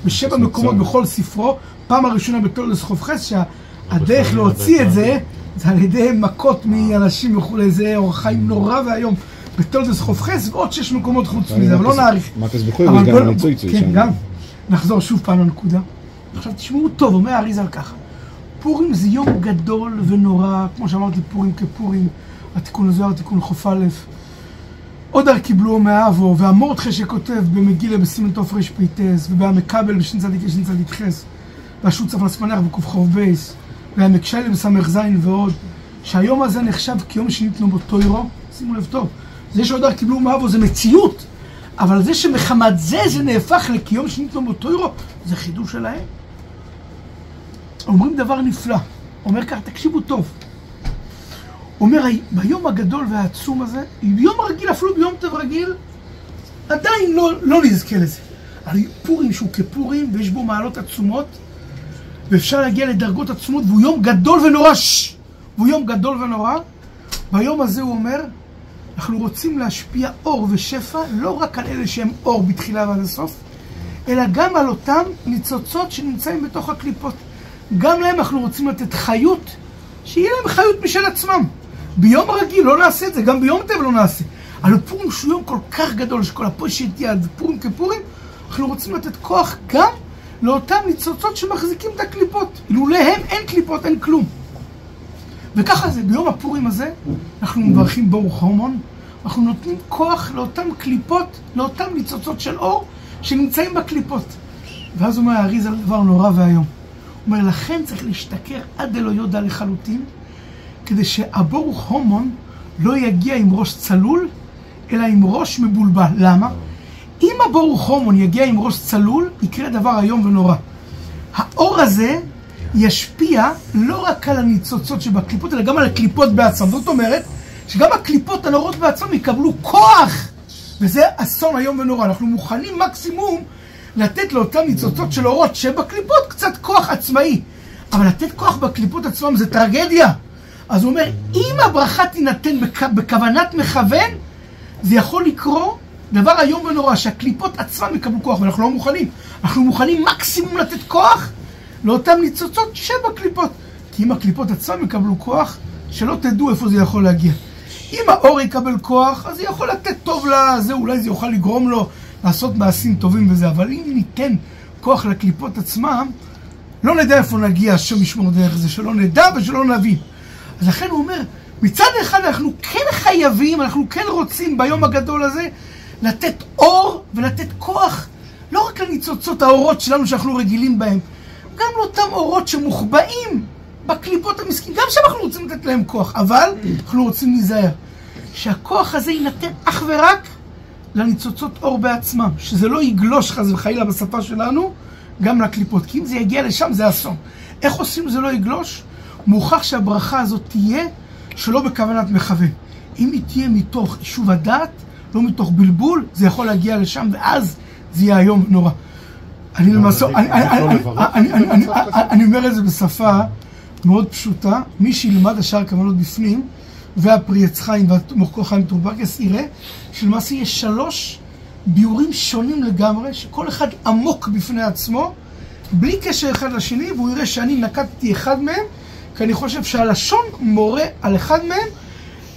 ב7 מקומות בכל ספרו, פעם הראשונה בתולדות חופכס, שהדרך להוציא את זה, זה על ידי מכות מאנשים וכולי, זה אור חיים נורא והיום. בתולדות חופכס, ועוד 6 מקומות חוץ מזה, אבל לא נעריך. מקס בחוי וגם הניצוץ. כן, גם. נחזור שוב פעם לנקודה. עכשיו תשמעו טוב, אומר האריזל ככה. פורים זה יום גדול ונורא, כמו שאמרתי, פורים כפורים, התיקון הזוהר, התיקון חוף א', עוד הר קיבלו מאבו, והמורדכי שכותב במגילה בסימן תוף רש פייטס, ובהמקבל בשין צדיק יש שין צדיק חס, והשוט צף לסמנך בקוף חוף בייס, והמקשיילה בסמך זין ועוד, שהיום הזה נחשב כיום שניתנו בו תוירו, שימו לב טוב, זה שעוד הר קיבלו מאבו זה מציאות, אבל זה שמחמת זה נהפך לכיום שניתנו בו תוירו, זה חידוש שלהם. אומרים דבר נפלא, אומר כך, תקשיבו טוב. אומר, ביום הגדול והעצום הזה, ביום רגיל, אפילו ביום טוב רגיל, עדיין לא נזכה לזה. אבל פורים שהוא כפורים, ויש בו מעלות עצומות, ואפשר להגיע לדרגות עצומות, והוא יום גדול ונורא, והוא יום גדול ונורא. ביום הזה הוא אומר, אנחנו רוצים להשפיע אור ושפע, לא רק על אלה שהם אור בתחילה ועד הסוף, אלא גם על אותם ניצוצות שנמצאים בתוך הקליפות. גם להם אנחנו רוצים לתת חיות, שיהיה להם חיות משל עצמם. ביום רגיל לא נעשה את זה, גם ביום טבע לא נעשה. אבל פורים שהוא יום כל כך גדול, שכל הפושט יד ופורים כפורים, אנחנו רוצים לתת כוח גם לאותם ניצוצות שמחזיקים את הקליפות. אילולא הם אין קליפות, אין כלום. וככה זה, ביום הפורים הזה, אנחנו מברכים ברוך הומון, אנחנו נותנים כוח לאותם קליפות, לאותם ניצוצות של אור שנמצאים בקליפות. ואז הוא אומר, האריז על דבר נורא והיום. הוא אומר, לכן צריך להשתכר עד אלו יודע לחלוטין, כדי שהברוך הומון לא יגיע עם ראש צלול, אלא עם ראש מבולבל. למה? אם הברוך הומון יגיע עם ראש צלול, יקרה דבר היום ונורא. האור הזה ישפיע לא רק על הניצוצות שבקליפות, אלא גם על הקליפות בעצמם. זאת אומרת, שגם הקליפות הנורות בעצמם יקבלו כוח, וזה אסון היום ונורא. אנחנו מוכנים מקסימום לתת לאותם ניצוצות של אורות שבקליפות קצת כוח עצמאי, אבל לתת כוח בקליפות עצמם זה טרגדיה. אז הוא אומר, אם הברכה תינתן בכוונת מכוון, זה יכול לקרוא דבר היום ונורא, שהקליפות עצמם יקבלו כוח, ואנחנו לא מוכנים. אנחנו מוכנים מקסימום לתת כוח לאותם ניצוצות שבקליפות. כי אם הקליפות עצמם יקבלו כוח, שלא תדעו איפה זה יכול להגיע. אם האור יקבל כוח, אז זה יכול לתת טוב לזה, אולי זה יוכל לגרום לו לעשות מעשים טובים וזה, אבל אם ניתן כוח לקליפות עצמם, לא נדע איפה נגיע, השם ישמור דרך זה, שלא נדע ושלא נבין. אז לכן הוא אומר, מצד אחד אנחנו כן חייבים, אנחנו כן רוצים ביום הגדול הזה, לתת אור ולתת כוח, לא רק לניצוצות האורות שלנו שאנחנו רגילים בהם, גם לאותם אורות שמוחבאים בקליפות המסכים, גם שאנחנו רוצים לתת להם כוח, אבל אנחנו רוצים להיזהר, שהכוח הזה ינתן אך ורק לניצוצות אור בעצמם, שזה לא יגלוש חס וחלילה בשפה שלנו, גם לקליפות, כי אם זה יגיע לשם זה אסון. איך עושים זה לא יגלוש? מוכח שהברכה הזאת תהיה שלא בכוונת מכוון. אם היא תהיה מתוך יישוב הדעת, לא מתוך בלבול, זה יכול להגיע לשם, ואז זה יהיה היום נורא. אני אומר את זה בשפה מאוד פשוטה, מי שילמד השאר כוונות בפנים, והפרי עץ חיים והמוחקו חיים טורבקס, יראה שלמעשה יש 3 ביורים שונים לגמרי, שכל אחד עמוק בפני עצמו, בלי קשר אחד לשני, והוא יראה שאני נקטתי אחד מהם, כי אני חושב שהלשון מורה על אחד מהם,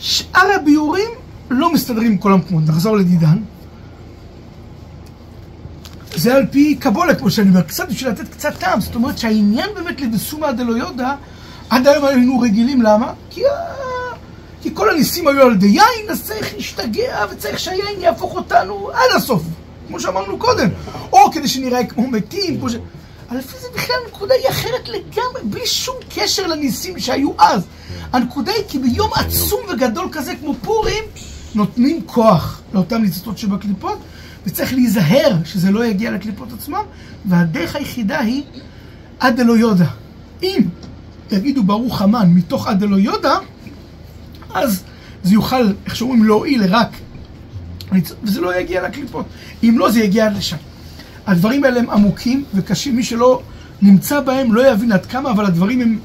שאר הביורים לא מסתדרים עם כל המקומות. נחזור לדידן. זה על פי קבולה, כמו שאני אומר, קצת בשביל לתת קצת טעם. זאת אומרת שהעניין באמת לבסומא דלא יודע, עד היום היינו רגילים. למה? כי כל הניסים היו על די יין, אז צריך להשתגע וצריך שהיין יהפוך אותנו עד הסוף, כמו שאמרנו קודם. או כדי שנראה כמו מתים, כמו ש... אבל לפי זה בכלל הנקודה היא אחרת לגמרי, בלי שום קשר לניסים שהיו אז. הנקודה היא כי ביום עצום וגדול כזה כמו פורים, נותנים כוח לאותם ניצוצות שבקליפות, וצריך להיזהר שזה לא יגיע לקליפות עצמם, והדרך היחידה היא עד דלא יודע. אם יגידו ברוך המן מתוך עד דלא יודע, אז זה יוכל, איך שאומרים, להועיל רק, וזה לא יגיע לקליפות. אם לא, זה יגיע עד לשם. הדברים האלה הם עמוקים וקשים, מי שלא נמצא בהם לא יבין עד כמה, אבל הדברים הם...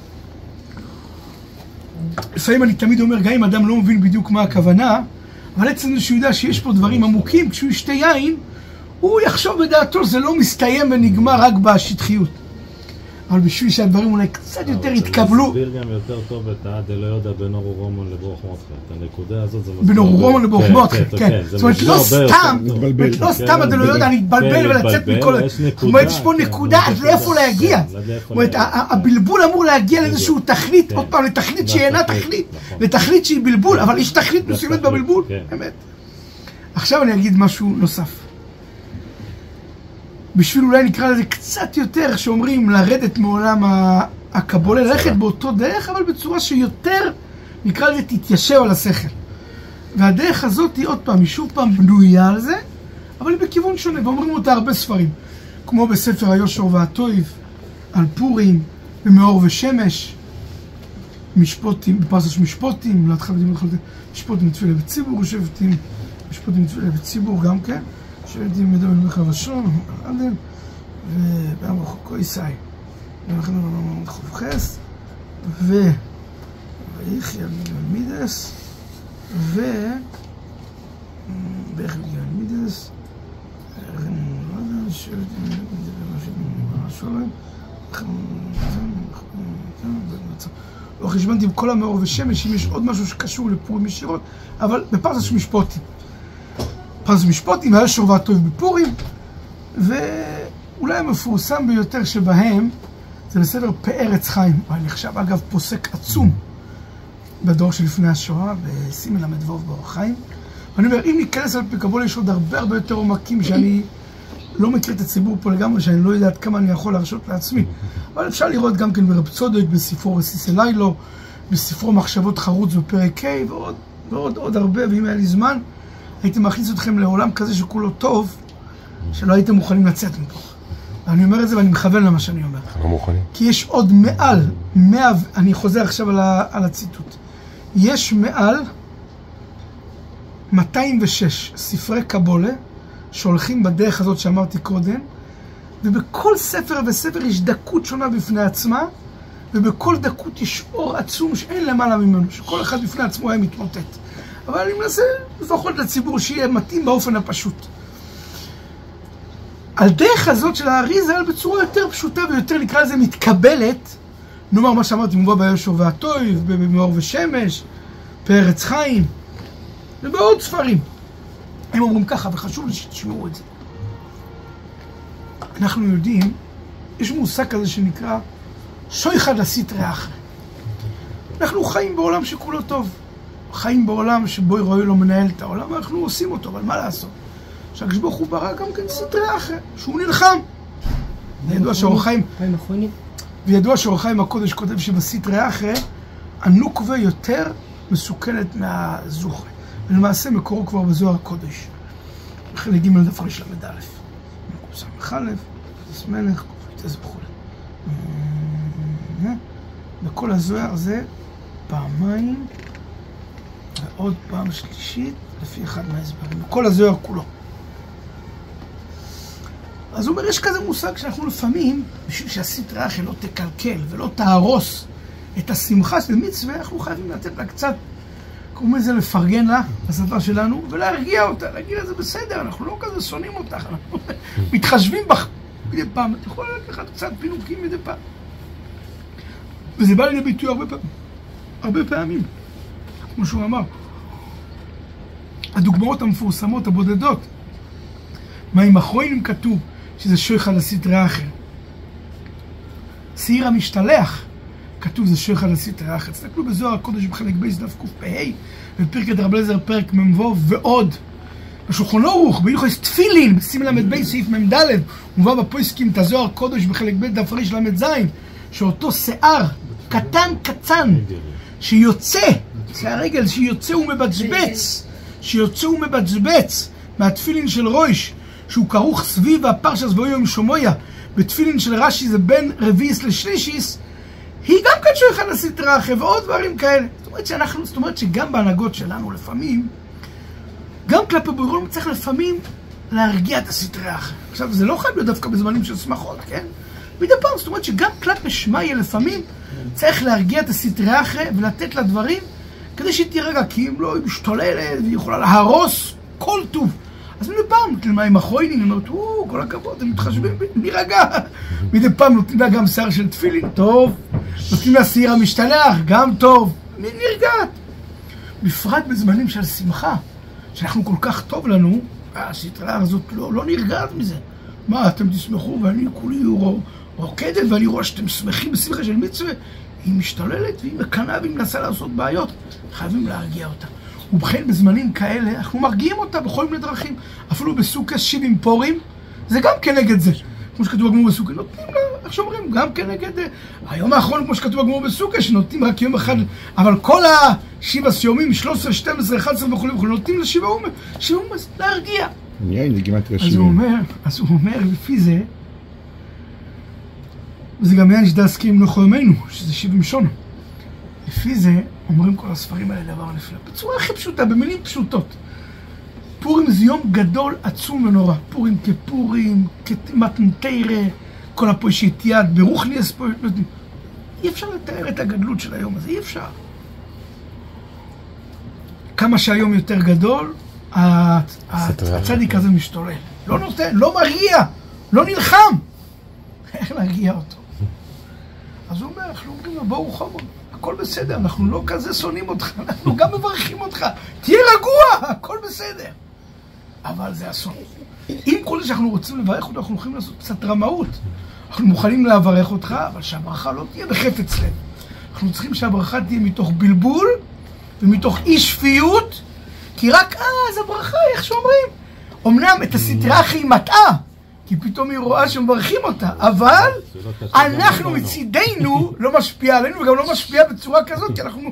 לפעמים אני תמיד אומר, גם אם אדם לא מבין בדיוק מה הכוונה, אבל עצם שהוא יודע שיש פה דברים עמוקים, כשהוא ישתה יין, הוא יחשוב בדעתו, זה לא מסתיים ונגמר רק בשטחיות. אבל בשביל שהדברים אולי קצת יותר יתקבלו... זה מסביר גם יותר טוב את הדלא יודע בין אור רומן לברוך מותך. את הנקודה הזאת זה... בין אור רומן לברוך מותך, כן. זאת אומרת, לא סתם הדלא יודע, אני אתבלבל ולצאת מכל... זאת אומרת, יש פה נקודה, אז לאיפה להגיע. זאת אומרת, הבלבול אמור להגיע לאיזשהו תכלית, עוד פעם, לתכלית שהיא אינה תכלית, לתכלית שהיא בלבול, אבל יש תכלית מסוימת בבלבול, באמת. עכשיו אני אגיד משהו נוסף. בשביל אולי נקרא לזה קצת יותר, שאומרים לרדת מעולם הקבולה, ללכת באותו דרך, אבל בצורה שיותר, נקרא לזה, תתיישב על השכל. והדרך הזאת היא עוד פעם, היא שוב פעם בנויה על זה, אבל היא בכיוון שונה, ואומרים אותה הרבה ספרים, כמו בספר היושר והטויב, על פורים, במאור ושמש, משפוטים, בפרסש משפוטים, להתחלדים, משפוטים תפילה בציבור, שבטים, משפוטים תפילה בציבור גם כן, שבטים מדבר במחר השום, עדן, ובאמרו חוקו ישי, ואנחנו חופכס, ויחיה מידס, ואיך יגיע מידס, לא חשבנתי עם כל המאור ושמש, אם יש עוד משהו שקשור לפורים ישירות, אבל בפרסש משפוטים. פרסש משפוטים, היה שור והטוב בפורים, ואולי המפורסם ביותר שבהם, זה בסדר פארץ חיים. אני עכשיו אגב פוסק עצום בדור שלפני השואה, בסימן למדבוב באור חיים. ואני אומר, אם ניכנס על פי קבולה, יש עוד הרבה יותר עומקים שאני לא מכיר את הציבור פה לגמרי, שאני לא יודע עד כמה אני יכול להרשות לעצמי. אבל אפשר לראות גם כן ברב צודק, בספרו רסיס אלילו, בספרו מחשבות חרוץ בפרק ה' ועוד הרבה, ואם היה לי זמן, הייתי מכניס אתכם לעולם כזה שכולו טוב, שלא הייתם מוכנים לצאת מפה. אני אומר את זה ואני מכוון למה שאני אומר. אנחנו לא מוכנים. כי יש עוד מעל 100, אני חוזר עכשיו על הציטוט. יש מעל 206 ספרי קבולה שהולכים בדרך הזאת שאמרתי קודם, ובכל ספר וספר יש דקות שונה בפני עצמה, ובכל דקות יש אור עצום שאין למעלה ממנו, שכל אחד בפני עצמו היה מתמוטט. אבל אני מנסה לפחות לציבור שיהיה מתאים באופן הפשוט. על דרך הזאת של האריזה, בצורה יותר פשוטה ויותר נקרא לזה מתקבלת, נאמר מה שאמרתי, מובא ביושר והטוב, במאור ושמש, בארץ חיים, ובעוד ספרים. הם אומרים ככה, וחשוב לי שתשמעו את זה. אנחנו יודעים, יש מושג כזה שנקרא שויחד לסטרי אחרי. אנחנו חיים בעולם שכולו טוב. חיים בעולם שבו רואי לא מנהל את העולם, אנחנו עושים אותו, אבל מה לעשות? שהקדוש ברוך הוא ברא גם כן סטרי אחרי, שהוא נלחם. וידוע שאור החיים הקודש כותב שבסטרי אחרי, הנוקבה יותר מסוכנת מהזוכר. ולמעשה מקורו כבר בזוהר הקודש. חלק ג' דף ר' למד א'. סמך א', קודש מלך, קודש וכו'. בכל הזוהר זה פעמיים ועוד פעם שלישית לפי אחד מההסברים. בכל הזוהר כולו. אז הוא אומר, יש כזה מושג שאנחנו לפעמים, בשביל שהסטרי אחרי לא תקלקל ולא תהרוס את השמחה של מצווה, אנחנו חייבים לתת לה קצת, קוראים לזה לפרגן לה, בשפה שלנו, ולהרגיע אותה, להגיד לה זה בסדר, אנחנו לא כזה שונאים אותך, אנחנו מתחשבים בך מדי פעם, אתה יכול לקחת קצת פינוקים מדי פעם. וזה בא לי לביטוי הרבה פעמים, כמו שהוא אמר. הדוגמאות המפורסמות, הבודדות, מהים אחרונים כתוב שזה שויחד לסטרי אחר. שעיר המשתלח, כתוב זה שויחד לסטרי אחר. תסתכלו בזוהר הקודש בחלק בייס דף קפ"ה, בפרק דרבי אליעזר פרק מ"ו ועוד. בשולחן ערוך, בהלכות תפילין, בשים ל"ב סעיף מ"ד, מובא בפוסקים את הזוהר הקודש בחלק ב' דף ר' ל"ז, שאותו שיער קטן קצן שיוצא, שיער רגל שיוצא ומבצבץ מהתפילין של ראש, שהוא כרוך סביב הפרשס ואויום שומויה, בתפילין של רש"י זה בין רביעיס לשלישיס, היא גם כן שויחד לסטרי אחרי ועוד דברים כאלה. זאת אומרת שגם בהנהגות שלנו לפעמים, גם כלפי בורא עולם צריך לפעמים להרגיע את הסטרי אחרי. עכשיו זה לא חייב להיות דווקא בזמנים של שמחות, כן? מדי פעם, זאת אומרת שגם כלפי שמעיה לפעמים צריך להרגיע את הסטרי אחרי ולתת לה דברים כדי שהיא תירגע, כי אם לא, היא משתוללת והיא יכולה להרוס כל טוב. אז מדי פעם, עם אחרונים, היא אומרת, כל הכבוד, הם מתחשבים, נירגע. מדי פעם נותנים לה גם שיער של תפילין, טוב. נותנים לה שעיר המשתלח, גם טוב. נרגעת. בפרט בזמנים של שמחה, שאנחנו כל כך טוב לנו, הסטרי הזאת לא נרגעת מזה. מה, אתם תשמחו ואני כולי רוקדת ואני רואה שאתם שמחים בשמחה של מצווה? היא משתוללת והיא מקנה והיא מנסה לעשות בעיות. חייבים להרגיע אותה. ובכן בזמנים כאלה אנחנו מרגיעים אותה בכל מיני דרכים. אפילו בסוכס 70 פורים, זה גם כנגד זה. כמו שכתוב בגמור בסוכס, נותנים לה, איך שאומרים, גם כנגד היום האחרון, כמו שכתוב בגמור בסוכס, שנותנים רק יום אחד, אבל כל השבעה יומים, 13, 12, 11 וכו', נותנים לשבעה יום להרגיע. אז הוא אומר, לפי זה, וזה גם עניין שדסקים לחומנו, שזה 70 שונה. לפי זה, אומרים כל הספרים האלה דבר נפלא. בצורה הכי פשוטה, במילים פשוטות. פורים זה יום גדול, עצום ונורא. פורים כפורים, כמתנתרא, כל הפוישית יד, ברוך ניאס פה. אי אפשר לתאר את הגדלות של היום הזה, אי אפשר. כמה שהיום יותר גדול, הצדיק הזה משתולל. לא נותן, לא מרגיע, לא נלחם. איך להרגיע אותו? אז הוא אומר, אנחנו אומרים לו, בואו חומר. הכל בסדר, אנחנו לא כזה שונאים אותך, אנחנו גם מברכים אותך, תהיה רגוע, הכל בסדר. אבל זה אסון. אם כל זה שאנחנו רוצים לברך אותו, אנחנו יכולים לעשות קצת רמאות. אנחנו מוכנים לברך אותך, אבל שהברכה לא תהיה בחפץ לב. אנחנו צריכים שהברכה תהיה מתוך בלבול, ומתוך אי שפיות, כי רק אז הברכה, איך שאומרים, אמנם את הסטרי אחרי היא מטעה, כי פתאום היא רואה שמברכים אותה, אבל אנחנו מצידנו לא משפיע עלינו, וגם לא משפיע בצורה כזאת, כי אנחנו...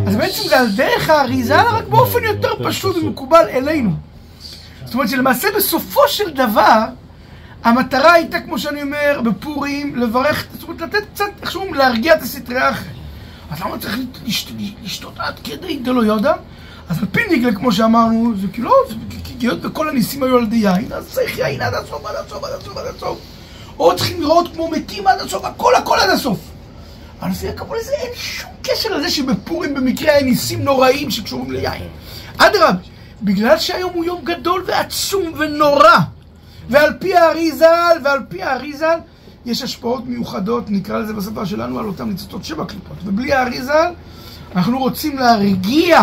אז בעצם זה על דרך האריזה, רק באופן יותר פשוט ומקובל אלינו. זאת אומרת שלמעשה בסופו של דבר, המטרה הייתה, כמו שאני אומר, בפורים, לברך, זאת אומרת, לתת קצת, איך שאומרים, להרגיע את הסטרי אחרי. אז למה צריך לשתות עד כדי דלא יודע? אז על פי ניגלה, כמו שאמרנו, זה כאילו, היות וכל הניסים היו על ידי יין, אז צריך יין עד הסוף, עד הסוף, עד הסוף, עד הסוף. או צריכים לראות כמו מתים עד הסוף, הכל עד הסוף. אבל לפי הכבוד לזה אין שום קשר לזה שבפורים במקרה היה ניסים נוראים שקשורים ליין. אדרבה, בגלל שהיום הוא יום גדול ועצום ונורא, ועל פי האריזל, יש השפעות מיוחדות, נקרא לזה בשפה שלנו, על אותם ניצוצות 7 קליפות. ובלי האריזל, אנחנו רוצים להרגיע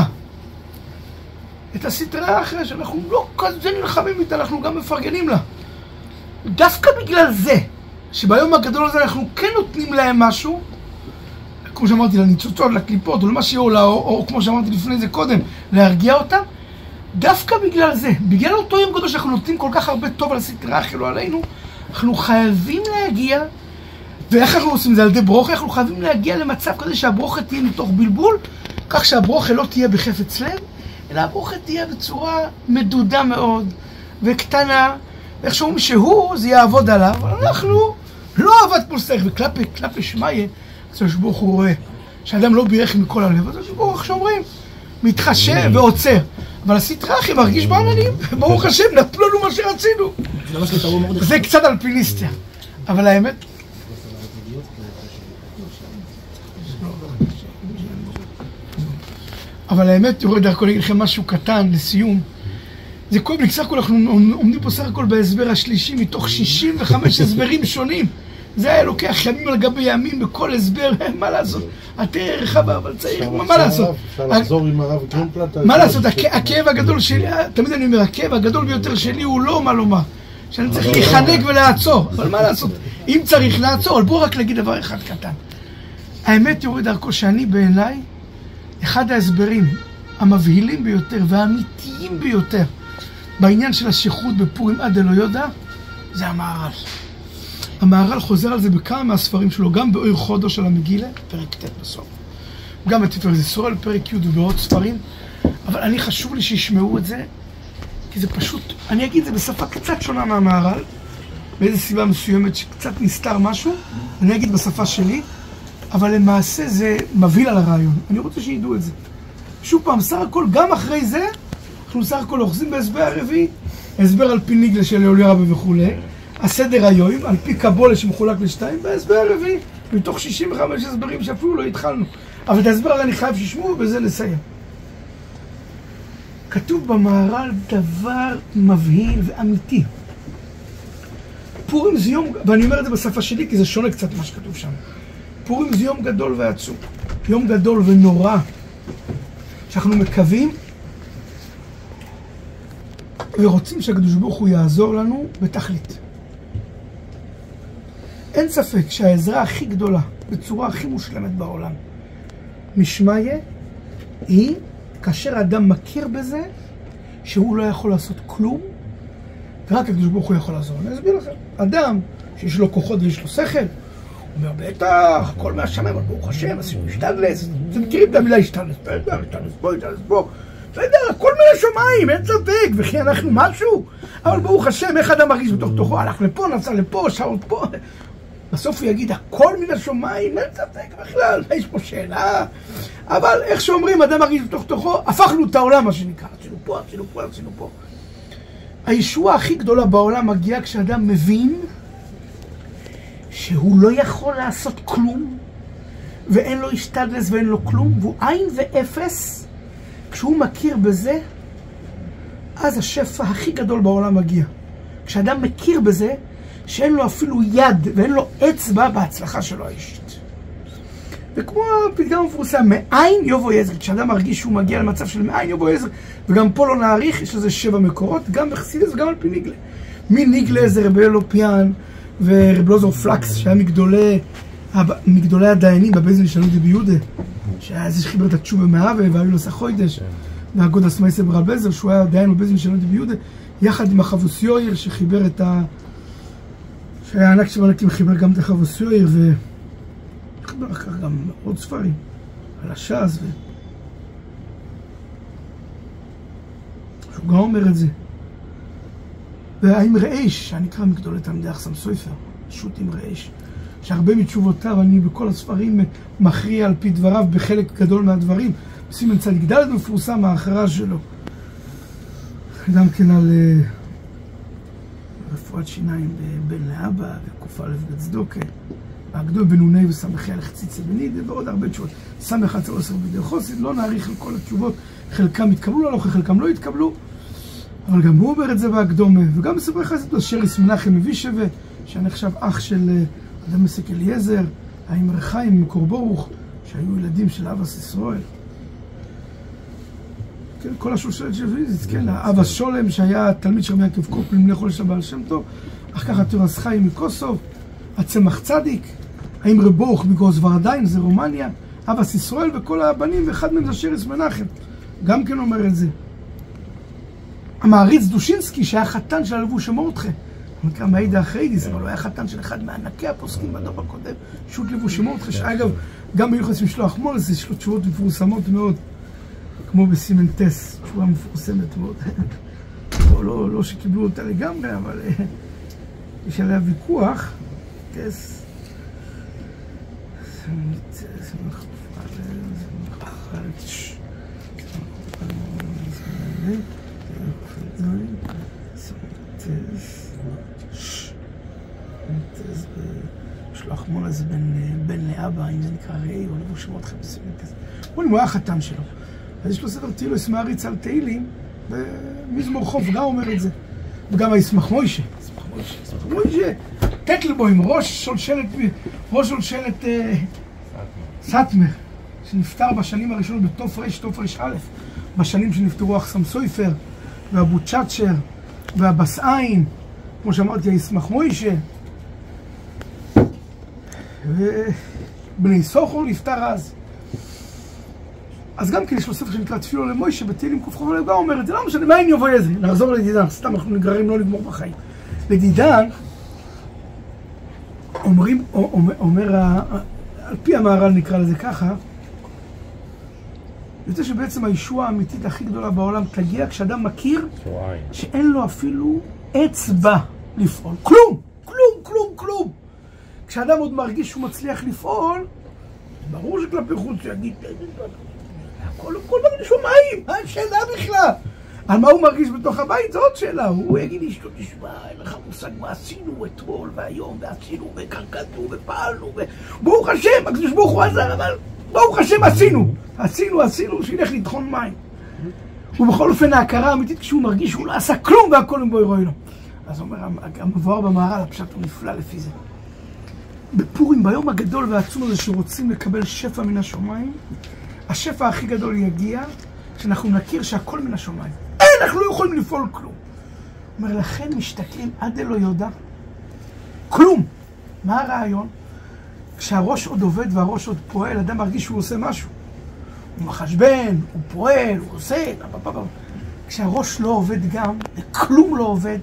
את הסטרי האחרי, שאנחנו לא כזה נלחמים איתה, אנחנו גם מפרגנים לה. דווקא בגלל זה, שביום הגדול הזה אנחנו כן נותנים להם משהו, כמו שאמרתי, לניצוצות, לקליפות, או למה שיהיה, או כמו שאמרתי לפני זה קודם, להרגיע אותם, דווקא בגלל זה, בגלל אותו יום גדול שאנחנו נותנים כל כך הרבה טוב על הסטרי האחרי, לא עלינו, אנחנו חייבים להגיע, ואיך אנחנו עושים זה? על ידי ברוכה, אנחנו חייבים להגיע למצב כזה שהברוכה תהיה מתוך בלבול, כך שהברוכה לא תהיה בחפץ לב, אלא הברוכה תהיה בצורה מדודה מאוד, וקטנה, ואיך שאומרים שהוא, זה יעבוד עליו, אבל אנחנו לא עבד כמו שצריך, וכלפי שמיה, אז ברוך הוא רואה, שאדם לא בירך מכל הלב, אז ברוך שאומרים, מתחשב ועוצר. אבל הסטרי אחי מרגיש בעננים, ברוך השם, נתנו לנו מה שרצינו. זה קצת אלפיניסטיה, אבל האמת... אבל האמת, יורד דרכו להגיד לכם משהו קטן לסיום. זה כואב לי, סך הכל אנחנו עומדים פה סך הכל בהסבר השלישי מתוך 65 הסברים שונים. זה היה לוקח ימים על גבי ימים בכל הסבר, מה לעשות? התראה רחבה, אבל צריך, מה לעשות? אפשר לחזור עם הרב גרינפלט. מה לעשות? הכאב הגדול שלי, תמיד אני אומר, הכאב הגדול ביותר שלי הוא לא מה לומר. שאני צריך להיחנק ולעצור, אבל מה לעשות? אם צריך לעצור, אבל בואו רק להגיד דבר אחד קטן. האמת יורד דרכו שאני בעיניי, אחד ההסברים המבהילים ביותר והאמיתיים ביותר בעניין של השכרות בפורים עד אלו יודע, זה המהר"ל. המהר"ל חוזר על זה בכמה מהספרים שלו, גם באור חודש של המגילה, פרק ט' בסוף. גם בתפארת ישראל, פרק י' ובעוד ספרים. אבל אני חשוב לי שישמעו את זה, כי זה פשוט, אני אגיד את זה בשפה קצת שונה מהמהר"ל, באיזו סיבה מסוימת שקצת נסתר משהו, אני אגיד בשפה שלי, אבל למעשה זה מבהיל על הרעיון. אני רוצה שידעו את זה. שוב פעם, סך הכל, גם אחרי זה, אנחנו סך הכל אוחזים בהסבר הרביעי, הסבר על פי ניגלה של אולי רבי וכו', הסדר היום, על פי קבולה שמחולק לשתיים, והסבר הרביעי, מתוך 65 הסברים שאפילו לא התחלנו. אבל את ההסבר הזה אני חייב שישמעו, ובזה נסיים. כתוב במהר"ל דבר מבהיל ואמיתי. פורים זה יום, ואני אומר את זה בשפה שלי, כי זה שונה קצת מה שכתוב שם. פורים זה יום גדול ועצום, יום גדול ונורא, שאנחנו מקווים ורוצים שהקדוש ברוך הוא יעזור לנו בתכלית. אין ספק שהעזרה הכי גדולה, בצורה הכי מושלמת בעולם, משמיה, היא כאשר אדם מכיר בזה שהוא לא יכול לעשות כלום, ורק הקדוש ברוך הוא יכול לעזור. אני אסביר לכם. אדם שיש לו כוחות ויש לו שכל, הוא אומר, בטח, הכל מהשמיים, אבל ברוך השם, עשינו השתדלס. אתם מכירים את המילה השתדלס? בטח, השתדלס פה, השתדלס פה. בסדר, הכל מהשמיים, אין ספק, וכי אנחנו משהו. אבל ברוך השם, איך אדם מרגיש בתוך תוכו? הלך לפה, נסע לפה, שעות פה. בסוף הוא יגיד, הכל מן השמיים, אין ספק בכלל. יש פה שאלה. אבל איך שאומרים, אדם מרגיש בתוך תוכו, הפכנו את העולם, מה שנקרא. עשינו פה, עשינו פה, עשינו פה. הישועה הכי גדולה בעולם מגיעה כשאדם מבין שהוא לא יכול לעשות כלום, ואין לו השתדלס ואין לו כלום, והוא עין ואפס. כשהוא מכיר בזה, אז השפע הכי גדול בעולם מגיע. כשאדם מכיר בזה, שאין לו אפילו יד ואין לו אצבע בהצלחה שלו האישית. וכמו הפתגם המפורסם, מאין יבוא עזר, כשאדם מרגיש שהוא מגיע למצב של מאין יבוא עזר, וגם פה לא נעריך, יש לזה 7 מקורות, גם בחסידות וגם על פי ניגלה. מניגלה זה רבי אלופיאן ורבי אלעזר פלקס, שהיה מגדולי הדיינים בבית דין של רבי יהודה, שהיה זה שחיבר את התשובה מהווה, והיו לו סחוידש, והגוד הסמייסר ברב עזר, שהוא היה דיין בבית דין של רבי יהודה, יחד עם החבוס יויר, שחיבר את שהיה ענק שבענקים, חיבר גם את החבוס יויר, חיבר אחר גם עוד ספרים, על הש"ס, שהוא גם אומר את זה. והאמרי איש, שנקרא מגדולי תלמידי אחסם סופר, פשוט אמרי איש, שהרבה מתשובותיו, אני בכל הספרים מכריע על פי דבריו בחלק גדול מהדברים. סימן צדיק ד' מפורסם ההכרעה שלו. גם כן על רפואת שיניים בן לאבא, וקופה לבית צדוקה, הגדול בנוני וסמכי על חציצה בנידה, ועוד הרבה תשובות. סמך עצר עשר בידי חוסד, לא נעריך על כל התשובות, חלקם התקבלו להלוכה, חלקם לא התקבלו, אבל גם הוא אומר את זה בהקדומה, וגם בספרי חסידות השריס מנחם מווישווה, שנחשב אח של אדם מסק אליעזר, האמרי חיים מקור ברוך, שהיו ילדים של אבא ישראל. כן, כל השושלת של ויזיץ, כן, אבא שולם שהיה תלמיד של רבי יעקב קופלין מלך של הבעל שם טוב, אחר כך התורס חיים מקוסוב, הצמח צדיק, האמרי ברוך מגרוס ורדיים, זה רומניה, אבא ישראל וכל הבנים, ואחד מהם זה שריס מנחם, גם כן אומר את זה. המעריץ דושינסקי שהיה חתן של הלבוש מורדכי, הוא נקרא מעידה אחרידיס, אבל הוא היה חתן של אחד מענקי הפוסקים בדור הקודם, שו"ת לבוש מורדכי, שאגב, גם ביוחס משלוח מולס, יש לו תשובות מפורסמות מאוד, כמו בסימן טס, תשובה מפורסמת מאוד. לא שקיבלו אותה לגמרי, אבל יש עליה ויכוח. טס. משלוח מולס בן לאבא, אם זה נקרא ראי, או לבוש מורדכי בסימן טס. הוא היה חתן שלו. אז יש לו ספר תהילוס מעריץ על תהילים, ומזמור חוף גם אומר את זה. וגם הישמח מוישה. מוישה, טטלבוים, ראש שולשלת סטמר, שנפטר בשנים הראשונות בתוף ר' א', בשנים שנפטרו אחסם סופר, ואבו צ'אצ'ר, והבס עין, כמו שאמרתי, הישמח מוישה. ובני סוחור נפטר אז גם כן יש לו ספר שנקרא תפילו למוישה בתהילים קוף חוב, גם אומר את זה, לא משנה, מה אין יבוא איזה? נחזור לדידן, סתם אנחנו נגררים לא לגמור בחיים. לדידן, אומר, על פי המהר"ל נקרא לזה ככה, יוצא שבעצם הישוע האמיתית הכי גדולה בעולם תגיע כשאדם מכיר שאין לו אפילו אצבע לפעול. כלום. כשאדם עוד מרגיש שהוא מצליח לפעול, ברור שכלפי חוץ יגיד, כל דבר לשומעים, מה השאלה בכלל? על מה הוא מרגיש בתוך הבית? זו עוד שאלה. הוא יגיד אשתו, תשמע, אין לך מושג מה עשינו אתמול והיום, ועשינו וקרקדנו ופעלנו, ברוך השם, הקדוש ברוך הוא עזר, אבל ברוך השם עשינו, שילך לטחון מים. ובכל אופן ההכרה האמיתית כשהוא מרגיש שהוא לא עשה כלום והכל עם בו ירואי לו. אז אומר, המבואר במהר"ל, הפשט הוא נפלא לפי זה. בפורים, ביום הגדול והעצום הזה שרוצים לקבל שפע מן השמיים, השפע הכי גדול יגיע שאנחנו נכיר שהכל מן השמיים. אנחנו לא יכולים לפעול כלום. אומר, לכן משתכלים עד אלו יודע כלום. מה הרעיון? כשהראש עוד עובד והראש עוד פועל, אדם מרגיש שהוא עושה משהו. הוא מחשבן, הוא פועל, הוא עושה, כשהראש לא עובד גם, וכלום לא עובד,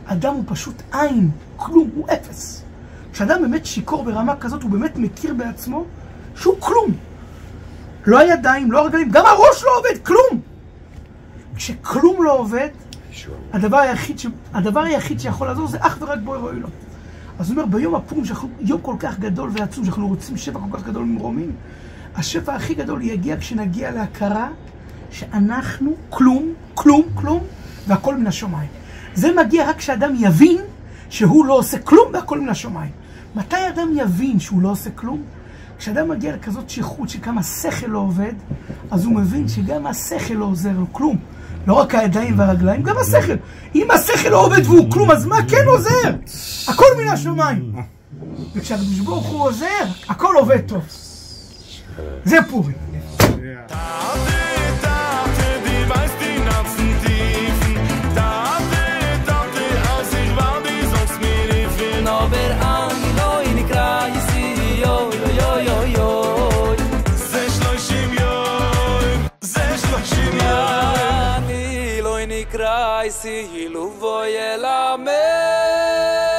אדם הוא פשוט עין, כלום, הוא אפס. כשאדם באמת שיקור ברמה כזאת, הוא באמת מכיר בעצמו שהוא כלום. לא הידיים, לא הרגלים, גם הראש לא עובד, כלום. כשכלום לא עובד, הדבר היחיד שיכול לעזור זה אך ורק בו ירואי לו. אז הוא אומר, ביום הפורים, יום כל כך גדול ועצום, שאנחנו רוצים שפע כל כך גדול ממרומים, השפע הכי גדול יגיע כשנגיע להכרה שאנחנו כלום, והכל מן השמיים. זה מגיע רק כשאדם יבין שהוא לא עושה כלום והכל מן השמיים. מתי אדם יבין שהוא לא עושה כלום? כשאדם מגיע לכזאת שכרות שגם השכל לא עובד, אז הוא מבין שגם השכל לא עוזר לו כלום. לא רק הידיים והרגליים, גם השכל. אם השכל לא עובד והוא כלום, אז מה כן עוזר? הכל מן השמיים. וכשהקדוש ברוך הוא עוזר, הכל עובד טוב. זה פורים. Kreisi, Luvoye la me.